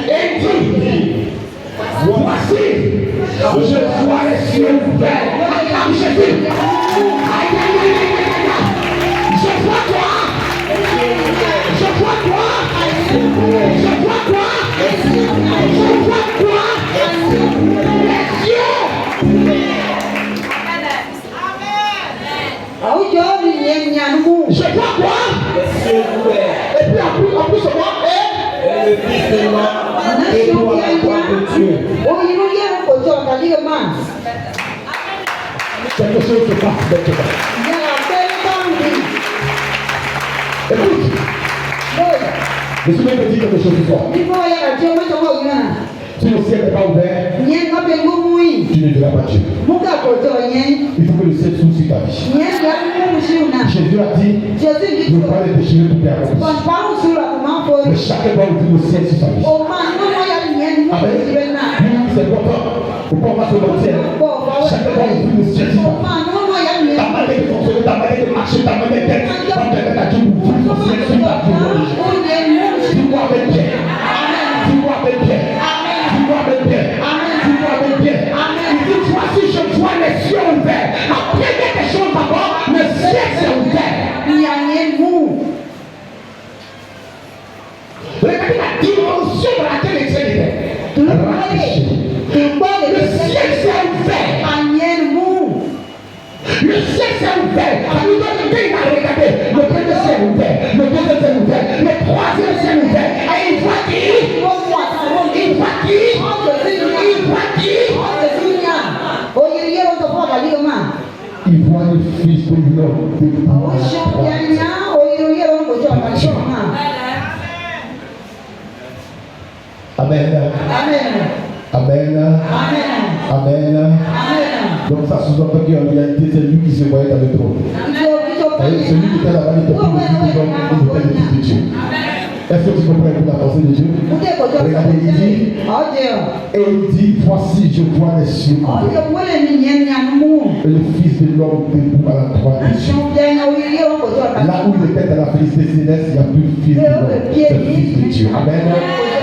[SPEAKER 2] Et dit, voici, je vois les cieux ouverts. Acclame Jésus. Aïe, aïe, aïe, aïe, aïe, aïe. Je vois quoi? Je vois quoi? Je vois quoi? Je vois quoi? Les cieux. Je vois quoi?
[SPEAKER 3] Les cieux ouverts.
[SPEAKER 2] Et puis en plus moi,
[SPEAKER 3] Et le Fils de l'homme debout à la droite de Dieu.
[SPEAKER 2] quelque chose se passe maintenant. Écoute, je suis même dit quelque chose ce soir. Si le ciel n'est pas ouvert, tu ne verras pas Dieu. Il faut que le ciel s'ouvre sur ta vie. Jésus a dit, ne pas les déchirer tout perdre. Mais chacun doit ouvrir le ciel sur sa vie. Amen. C'est important. Il ne faut pas se mentir. Chacun doit ouvrir le ciel sur sa vie. Ta manière de fonctionner, ta manière de marcher, ta manière d'être, va permettre à Dieu d'ouvrir son ciel sur ta vie. Dis-moi avec Pierre. Dis-moi avec Pierre. Dis-moi avec Pierre. Dis-moi avec Pierre. Il dit, voici, je vois les cieux ouverts. La première des choses d'abord, le ciel s'est ouvert. Regardez la dimension dans laquelle le ciel était. Le ciel s'est ouvert. Le ciel s'est ouvert. Ça nous donne le pays à regarder. Le premier ciel ouvert. Le deuxième ciel ouvert. Le troisième ciel ouvert. Et il voit qui? Il voit qui? Il voit qui? Il voit le Fils de l'homme. Amen. Amen. Amen. Donc ça sous-entend qu'en réalité c'est lui qui se voyait dans le trône. Celui qui était là-bas n'était plus le Fils de l'homme, il était le Fils de Dieu. Est-ce que tu comprends la pensée de Dieu? Regardez, il dit, et il dit, voici je vois les cieux ouverts. Et le Fils de l'homme debout à la droite de Dieu. Là Là où il était dans la félicité céleste, il n'y a plus de fils de Dieu. Amen.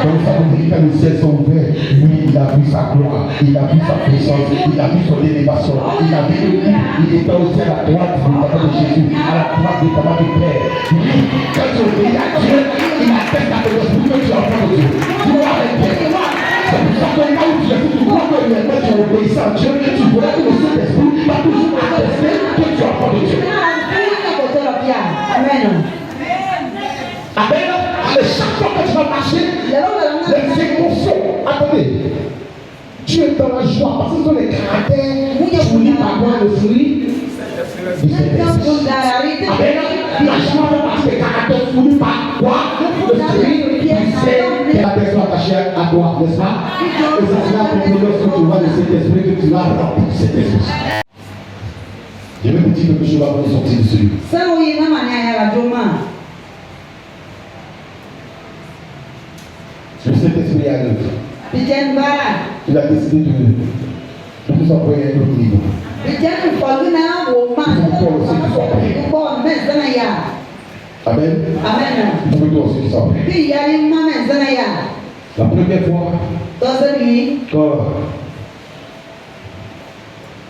[SPEAKER 2] Donc ça veut dire que quand les ciels sont ouverts, oui, il a vu sa gloire, il a vu sa puissance, il a vu son élévation, il a vu que lui, il était aussi à la droite du papa de Jésus, à la droite du papa du Père. Oui, quand tu obéis à Dieu, il atteste à ton esprit que tu es enfant de Dieu. Tu vois avec Dieu. C'est pour ça que là où tu es, tu vois que maintenant tu es obéissant à Dieu, tu verras que le Saint-Esprit va toujours attester que tu es enfant de Dieu.
[SPEAKER 1] Amen.
[SPEAKER 2] Amen. Et chaque fois que tu vas marcher, les émotions, attendez, tu es dans la joie parce que ce sont les caractères fournis par moi, le fruit du Saint-Esprit. Amen. La joie fait partie des caractères fournis par quoi? Le fruit du Saint-Esprit. La personne attachée à toi, n'est-ce pas? Et c'est cela pour que lorsque tu vois le Saint-Esprit, que tu vas remplir le Saint-Esprit. Je vais vous dire quelque chose avant de sortir de celui. Le Saint-Esprit est à l'œuvre. Il a décidé de nous envoyer à un autre niveau. Amen. Vous pouvez toi aussi savoir. La première fois, quand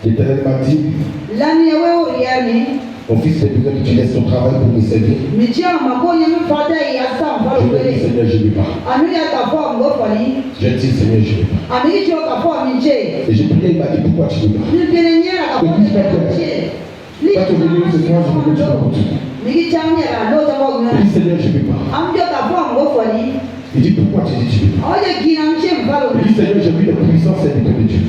[SPEAKER 2] l'Éternel m'a dit, mon fils, j'ai besoin que tu laisses ton travail pour me servir. Je lui ai dit, Seigneur, je ne vais pas. J'ai dit, Seigneur, je ne vais pas. Et j'ai prié, il m'a dit, pourquoi tu ne veux pas? Quand tu es venu ce soir, je veux que tu vas continuer. Il dit, Seigneur, je ne vais pas. Il dit, pourquoi tu dis tu ne veux pas? Il dit, Seigneur, j'ai vu les puissances serviteurs de Dieu.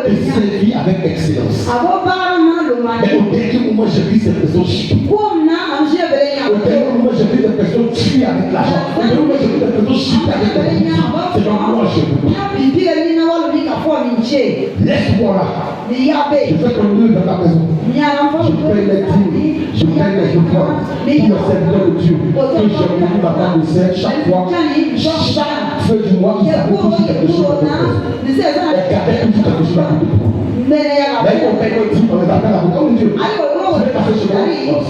[SPEAKER 2] Il servit avec excellence. Mais au dernier moment, j'ai vu ces personnes chier. Au dernier moment, j'ai vu des personnes chier avec l'argent. Au dernier moment, j'ai vu des personnes chier avec l'argent. C'est donc moi, je veux pas. Laisse-moi là. Je fais ton œuvre dans ta maison. Je paye les dîmes. Je paye les offrandes. Pour le serviteur de Dieu. Que j'ai voulu ma femme de sel chaque fois. Chaque feu du mois, il a beaucoup de quelque chose à côté. On gardait toujours quelque chose à côté pour vous. Là, on paye le dîme, on les appelle à côté. Oh Dieu, je vais passer chez moi.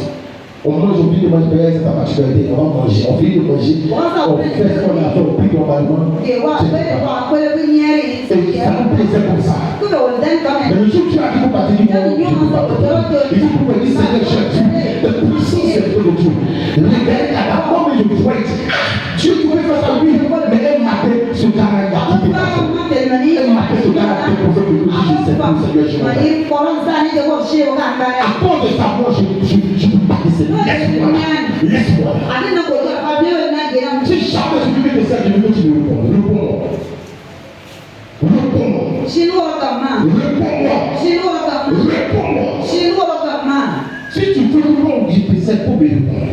[SPEAKER 2] On mange, on vit de manger, c'est ta particularité. On va manger, on vit de manger. On fait ce qu'on a fait, on prie normalement. Et ça nous plaisait comme ça. Mais le jour où tu as dit pour partir du monde, je ne peux pas partir. Il dit pour me dire, Seigneur, j'ai vu de puissance serviteur de Dieu. Réveille à la mort, mais je me vois dire, Dieu pouvait faire ça lui. Mais elle m'a fait ce gars-là, il a quitté ma femme. Elle m'a fait ce gars-là, il a déposé que je sais pas, Seigneur, je m'en vais. À cause de sa mort, je ne peux pas laisser. Laisse-moi là. Laisse-moi là. Si jamais je lui mets des sacs, je veux que tu me répondes. Réponds-moi. Réponds-moi. Si tu veux que l'on oublie tes sacs, pour me répondre.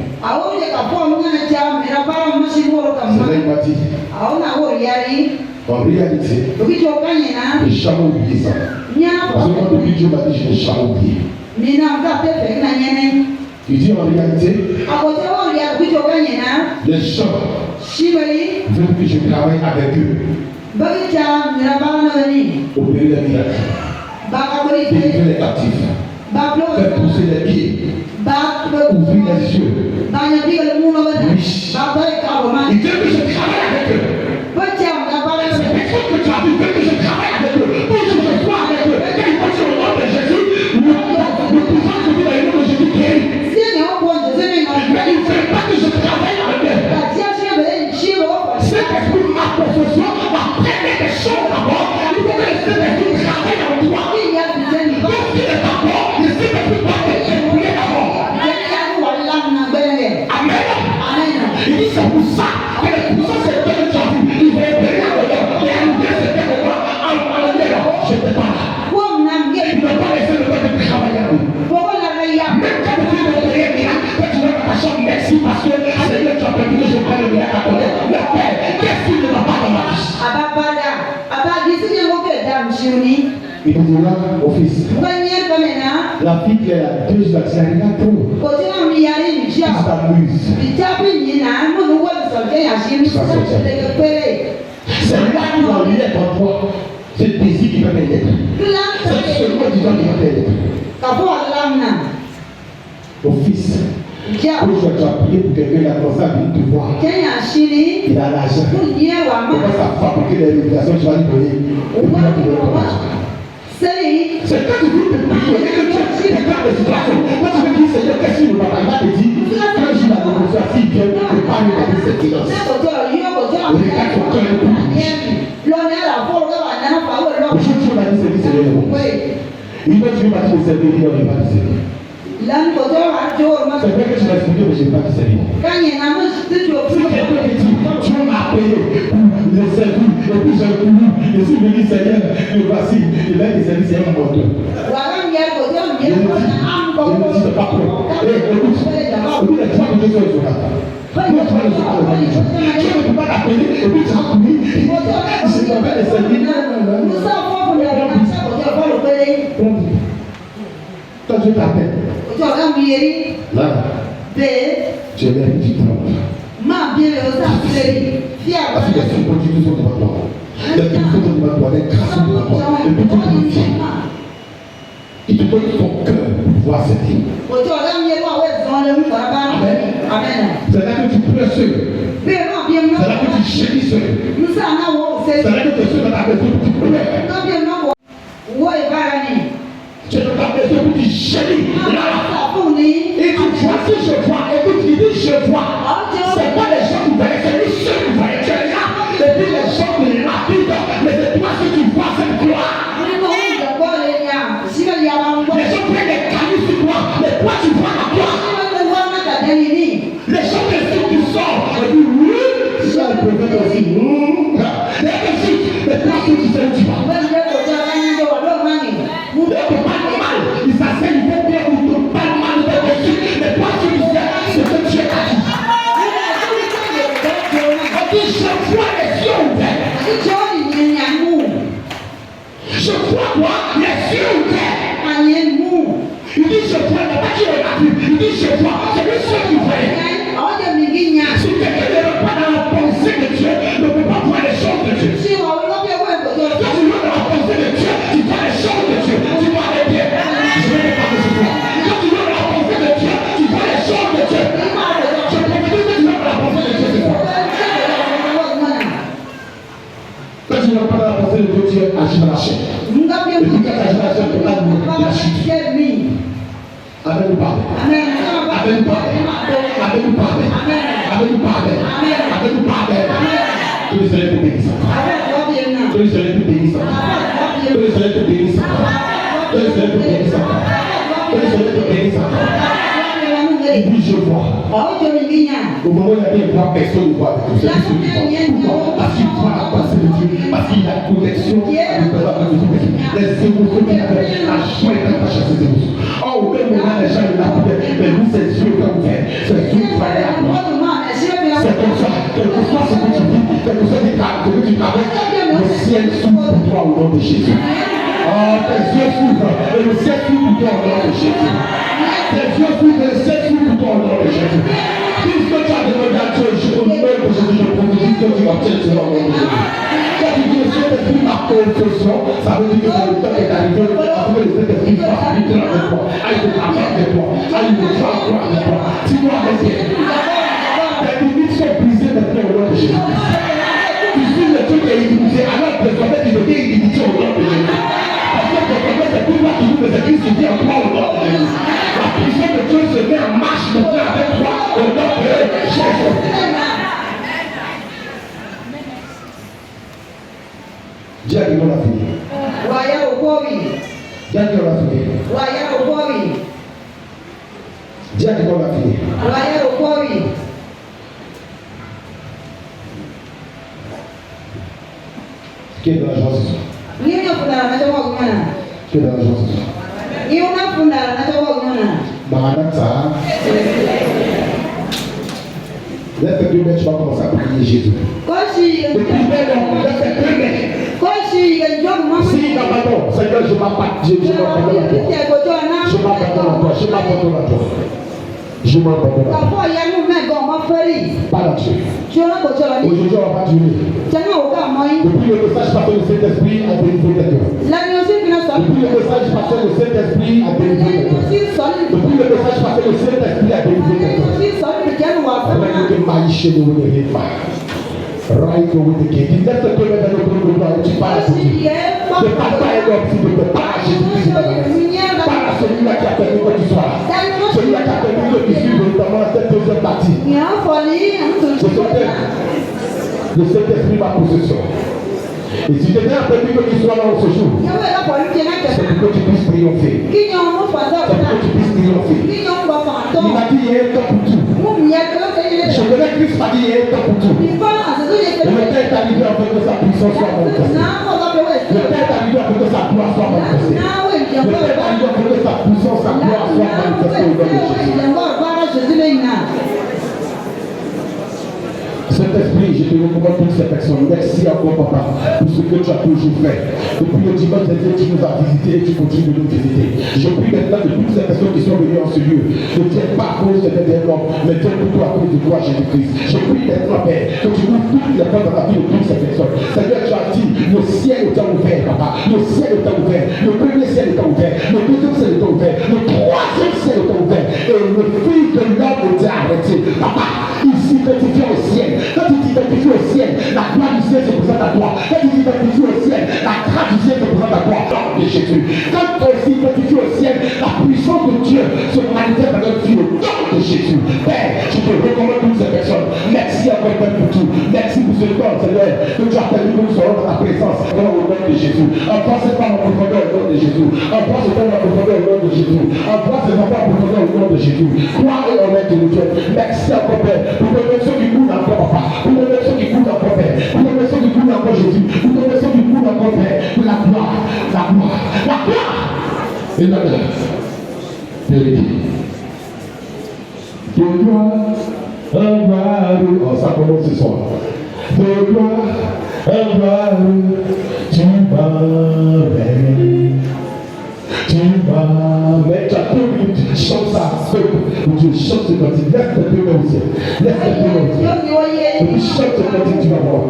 [SPEAKER 2] C'est là il m'a dit. En réalité, je n'ai jamais oublié ça. Parce que quand depuis Dieu m'a dit, je n'ai jamais oublié. Il dit en réalité, les gens veulent que je travaille avec eux. Opérer les miracles, délivrer les captifs, faire pousser les pieds, ouvrir les yeux. Oui. Il veut que je travaille avec eux. C'est personne que tu as vu, il veut que je travaille avec eux. Pour que je sois avec eux. Quand il passe sur le nom de Jésus, le puissant se dit dans le nom de Jésus guérit. Mais il ne veut pas que je travaille avec eux. Cet esprit, ma possession, va prendre des choses d'abord. Il faut que cet esprit travaille en toi. Donc il est d'abord, le Saint-Esprit va t'écouler d'abord. Amen. Il dit c'est pour ça que les puissances c'est que tu as vu. Il va opérer avec eux. Et à nous dire c'était pour moi. Je n'étais pas là. Il ne va pas laisser le temps de travailler avec eux. Même quand tu veux opérer un miracle, tu vas pas ta chambre, merci parce que Seigneur, tu as permis que je prenne le miracle à côté. Le Père, qu'est-ce qui ne va pas dans ma vie? Il dit là, mon fils, la fille qui est là, 2 jours, elle regarde trop. Tu t'amuses. C'est là qui va venir en toi. C'est le désir qui va t'aider. C'est seulement Dieu qui va t'aider. Quand tu as prié pour quelqu'un, il a commencé à venir te voir. Il a l'argent. Comment ça va pour que les révélations tu vas lui donner? C'est quand tu veux te prier que tu regardes les situations. Quand tu veux dire Seigneur, qu'est-ce que le papa te dit? Quand je la négociation, il vient te parler de cette silence. Regarde ton cœur et tout. Aujourd'hui, on a dit c'est Seigneur. Il va dire, il va te servir, il va te servir. C'est vrai que tu m'as expliqué, mais je n'ai pas dit servir. Si quelqu'un te dit, tu m'as payé pour le servir, et puis j'ai voulu, et si je dis Seigneur, me voici, il va te servir, c'est un moteur. Je ne dis pas quoi. Écoute, les trois que Dieu est sur la table. Tu ne peux pas l'appeler, et puis tu as commis. Je ne peux pas le servir. Quand Dieu t'appelle, là, tu es là et tu travailles. Parce qu'il y a des opportunités devant toi. Il y a des choses devant toi, des grâces devant toi. Et puis tu te dis, il te donne ton cœur pour pouvoir s'aider. Amen. C'est là que tu pleures seul. C'est là que tu gémis seul. C'est là que tu es seul dans ta maison pour tu pleures. Tu es dans ta maison pour tu gémis. Et tu vois si je vois, et puis tu dis je vois. C'est pas les gens qui voient, c'est lui seul qui voit. Tu es là. Et puis les gens qui rapident, mais c'est toi qui tu vois cette gloire. Les gens prennent des cailloux sur toi, mais toi tu vois la gloire. Les gens te disent tu sors, et puis oui, ça le prophète aussi. Mais toi tu sais où tu vas. Il te parle mal, il s'assène, il fait bien, il te parle mal, il te dessus, mais toi tu sais ce que tu es acquis. On dit je vois les yeux ouverts. Je vois quoi? Les yeux ouverts. Il dit je vois, mais pas qui regarde plus. Il dit je vois, c'est le seul qui voit. Si quelqu'un ne va pas dans la pensée de Dieu, ne peut pas voir les choses de Dieu. Quand tu vas dans la pensée de Dieu, tu vois les choses de Dieu. Tu vois les biens. Je ne vais pas te souffrir. Quand tu vas dans la pensée de Dieu, tu vois les choses de Dieu. Je peux te dire que tu vas dans la pensée de Dieu, c'est quoi? Quand tu ne vas pas dans la pensée de Dieu, tu agis dans la chair. Et puis quand tu agis dans la chair, tu vas dans la chute. Amen ou pas? Amen ou pas? Amen ou pas? Amen ou pas? Amen ou pas? Que le Seigneur te bénisse. Que le Seigneur te bénisse. Que le Seigneur te bénisse. Que le Seigneur te bénisse. Que le Seigneur te bénisse. Et puis je vois. Au moment où il y a des voix, personne ne voit. C'est lui qui voit. Pourquoi? Parce qu'il voit la pensée de Dieu. Parce qu'il a une connexion avec la pensée de Dieu. Les émotions qu'il avait, la joie est attachée à ces émotions. Or, au même moment, les gens la prière, mais nous, ses yeux sont ouverts. Ses yeux sont ouverts. C'est comme ça. Quel que soit ce que tu vis, quel que soit ce que tu traverses, le ciel s'ouvre pour toi au nom de Jésus. Oh, tes yeux s'ouvrent et le ciel s'ouvre pour toi au nom de Jésus. Tes yeux s'ouvrent et le ciel s'ouvre pour toi au nom de Jésus. Tout ce que tu as demandé à Dieu, au nom de Jésus, je prophétise que tu obtiens cela au nom de Jésus. Quand tu dis le Saint-Esprit ma confession, ça veut dire que le temps est arrivé afin que le Saint-Esprit fasse habiter avec toi, aille te parler avec toi, aille te faire croire avec toi. Tu dois rester. Tes limites sont brisées maintenant au nom de Jésus. Tu suis le truc qui est illimité, alors désormais tu deviens illimité au nom de Jésus. Parce que désormais c'est plus moi qui joue, mais c'est Christ qui vit en toi au nom de Jésus. La puissance de Dieu se met en marche maintenant avec toi au nom de Jésus. Dis à qui on a fini. Dis à qui on a fini. Dis à qui on a fini. Qui est dans la joie ce soir? Qui est dans la joie ce soir? Maranatha. Laisse tes 2 mètres, tu vas commencer à prier Jésus. Depuis 2 mètres, laisse tes 2 mètres. Si d'abord, Seigneur, je m'abandonne à toi. Je m'abandonne à toi. Je m'abandonne à toi. Je m'abandonne à toi. Pas là-dessus. Aujourd'hui, on va pas durer. Depuis le message passé, le Saint-Esprit a délivré tes cœurs. Depuis le message passé, le Saint-Esprit a délivré tes cœurs. Depuis le message passé, le Saint-Esprit a délivré tes cœurs. chez nous, vous n'avez pas. Right over the gate. Il laisse te mettre dans le groupe de toi et tu parles à Jésus. Ne parle pas à un homme, s'il te plaît. Parle à Jésus-Christ. Parle à celui-là qui a permis que tu sois là. Celui-là qui a permis que tu suives notamment cette deuxième partie. Le Saint-Esprit ma possession. Et si Dieu a permis que tu sois là ce jour, c'est pour que tu puisses triompher. C'est pour que tu puisses triompher. Il m'a dit il y a un temps pour tout. Je connais Christ m'a dit il y a un temps pour tout. Le temps est arrivé afin que sa puissance soit manifestée. Le temps est arrivé afin que sa gloire soit manifestée. Le temps est arrivé afin que sa puissance, sa gloire soit manifestée au nom de Jésus. Saint-Esprit, je te recommande toutes ces personnes. Merci encore, Papa, pour ce que tu as toujours fait. Depuis le dimanche dernier, tu nous as visités et tu continues de nous visiter. Je prie maintenant de toutes ces personnes qui sont venues en ce lieu. Ne tiens pas à cause de tes hommes, mais tiens plutôt à cause de toi, Jésus-Christ. Je prie maintenant, Père, que tu ouvres toutes les portes dans la vie de toutes ces personnes. Seigneur, tu as dit, le ciel est ouvert, Papa. Le ciel est ouvert. Le premier ciel est ouvert. Le deuxième ciel est ouvert. Le troisième ciel est ouvert. Et le fils de l'homme était arrêté. Papa, il s'identifie au ciel. Quand tu t'identifies au ciel, la gloire du ciel se présente à toi. Quand tu t'identifies au ciel, la grâce du ciel se présente à toi. Nom de Jésus. Quand tu t'identifies au ciel, la puissance de Dieu se manifeste dans notre vie. Au nom de Jésus. Père, je te recommande toutes ces personnes. Merci encore Père pour tout. Merci pour ce temps, Seigneur, que tu as permis que nous soyons dans ta présence. Au nom de Jésus. Envoie ces femmes en profondeur au nom de Jésus. Envoie ces femmes en profondeur au nom de Jésus. Envoie ces enfants en profondeur au nom de Jésus. Crois et honnête de Dieu. Merci encore Père pour les personnes qui coulent encore, Papa. Pour les personnes qui coulent encore, Père. Pour les personnes qui coulent encore, Jésus. Pour les personnes qui coulent encore, Père. Pour la gloire, la gloire, la gloire. Et l'honneur. De gloire, oh, ça commence ce soir. De gloire, tu m'amènes. Tu m'amènes. Tu as 2 minutes, chante ça. Tu chantes ce cantique. Laisse tes 2 mains au ciel. Laisse tes 2 mains au ciel. Et puis chante ce cantique, tu vas voir.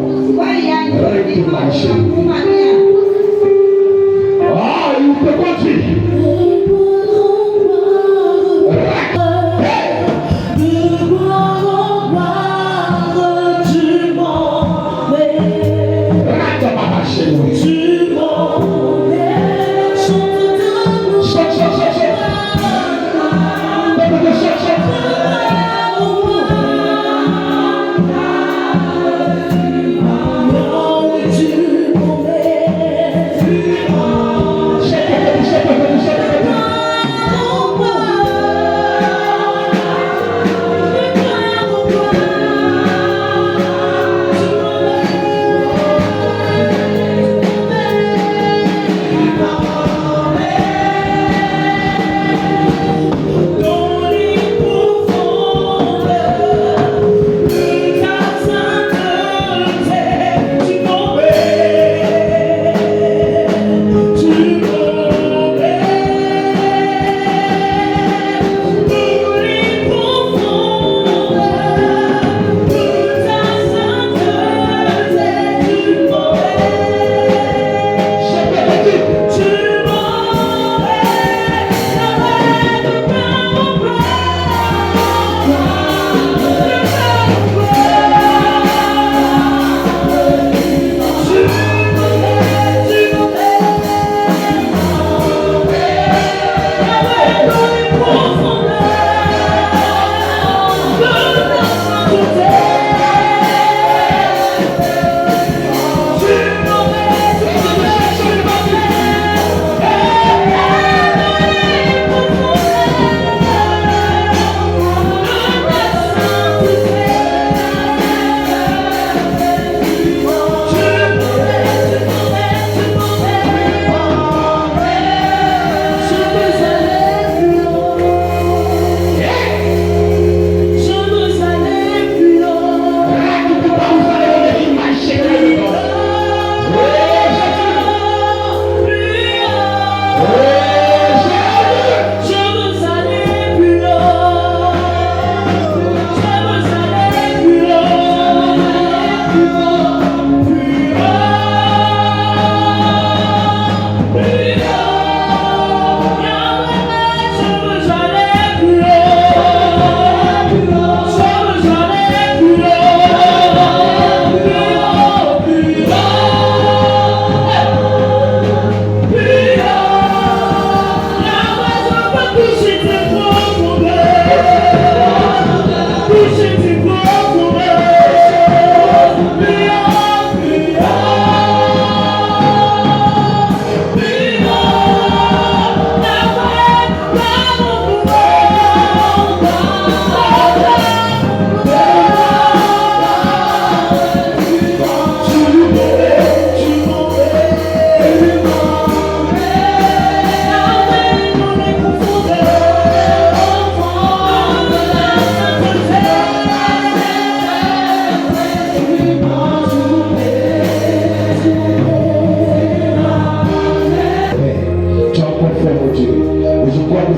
[SPEAKER 2] Arrête de marcher. Ah, il te conduit.
[SPEAKER 4] Tu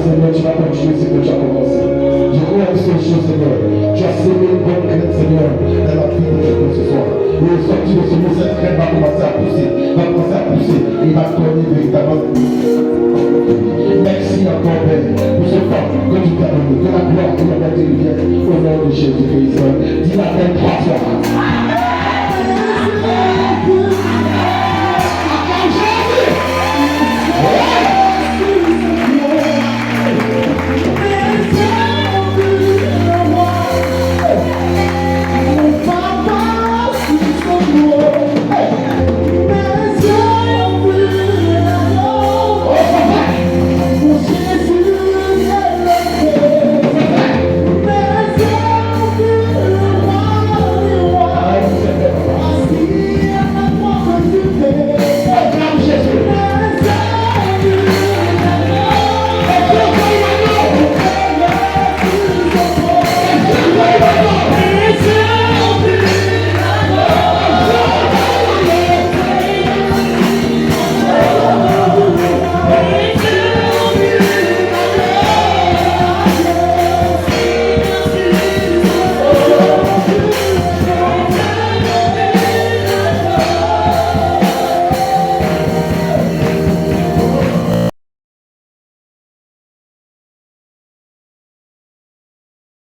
[SPEAKER 2] Seigneur, tu vas continuer ce que tu as commencé. Je crois une seule chose, Seigneur. Tu as semé une bonne graine, Seigneur, dans la vie de quelqu'un ce soir. Et au sortir de ce mot, cette graine va commencer à pousser. Et il va tourner véritablement. Merci encore, Père, pour ce temps que tu t'as donné. Que la gloire et la bonté viennent au nom de Jésus-Christ. Dis la même 3 fois.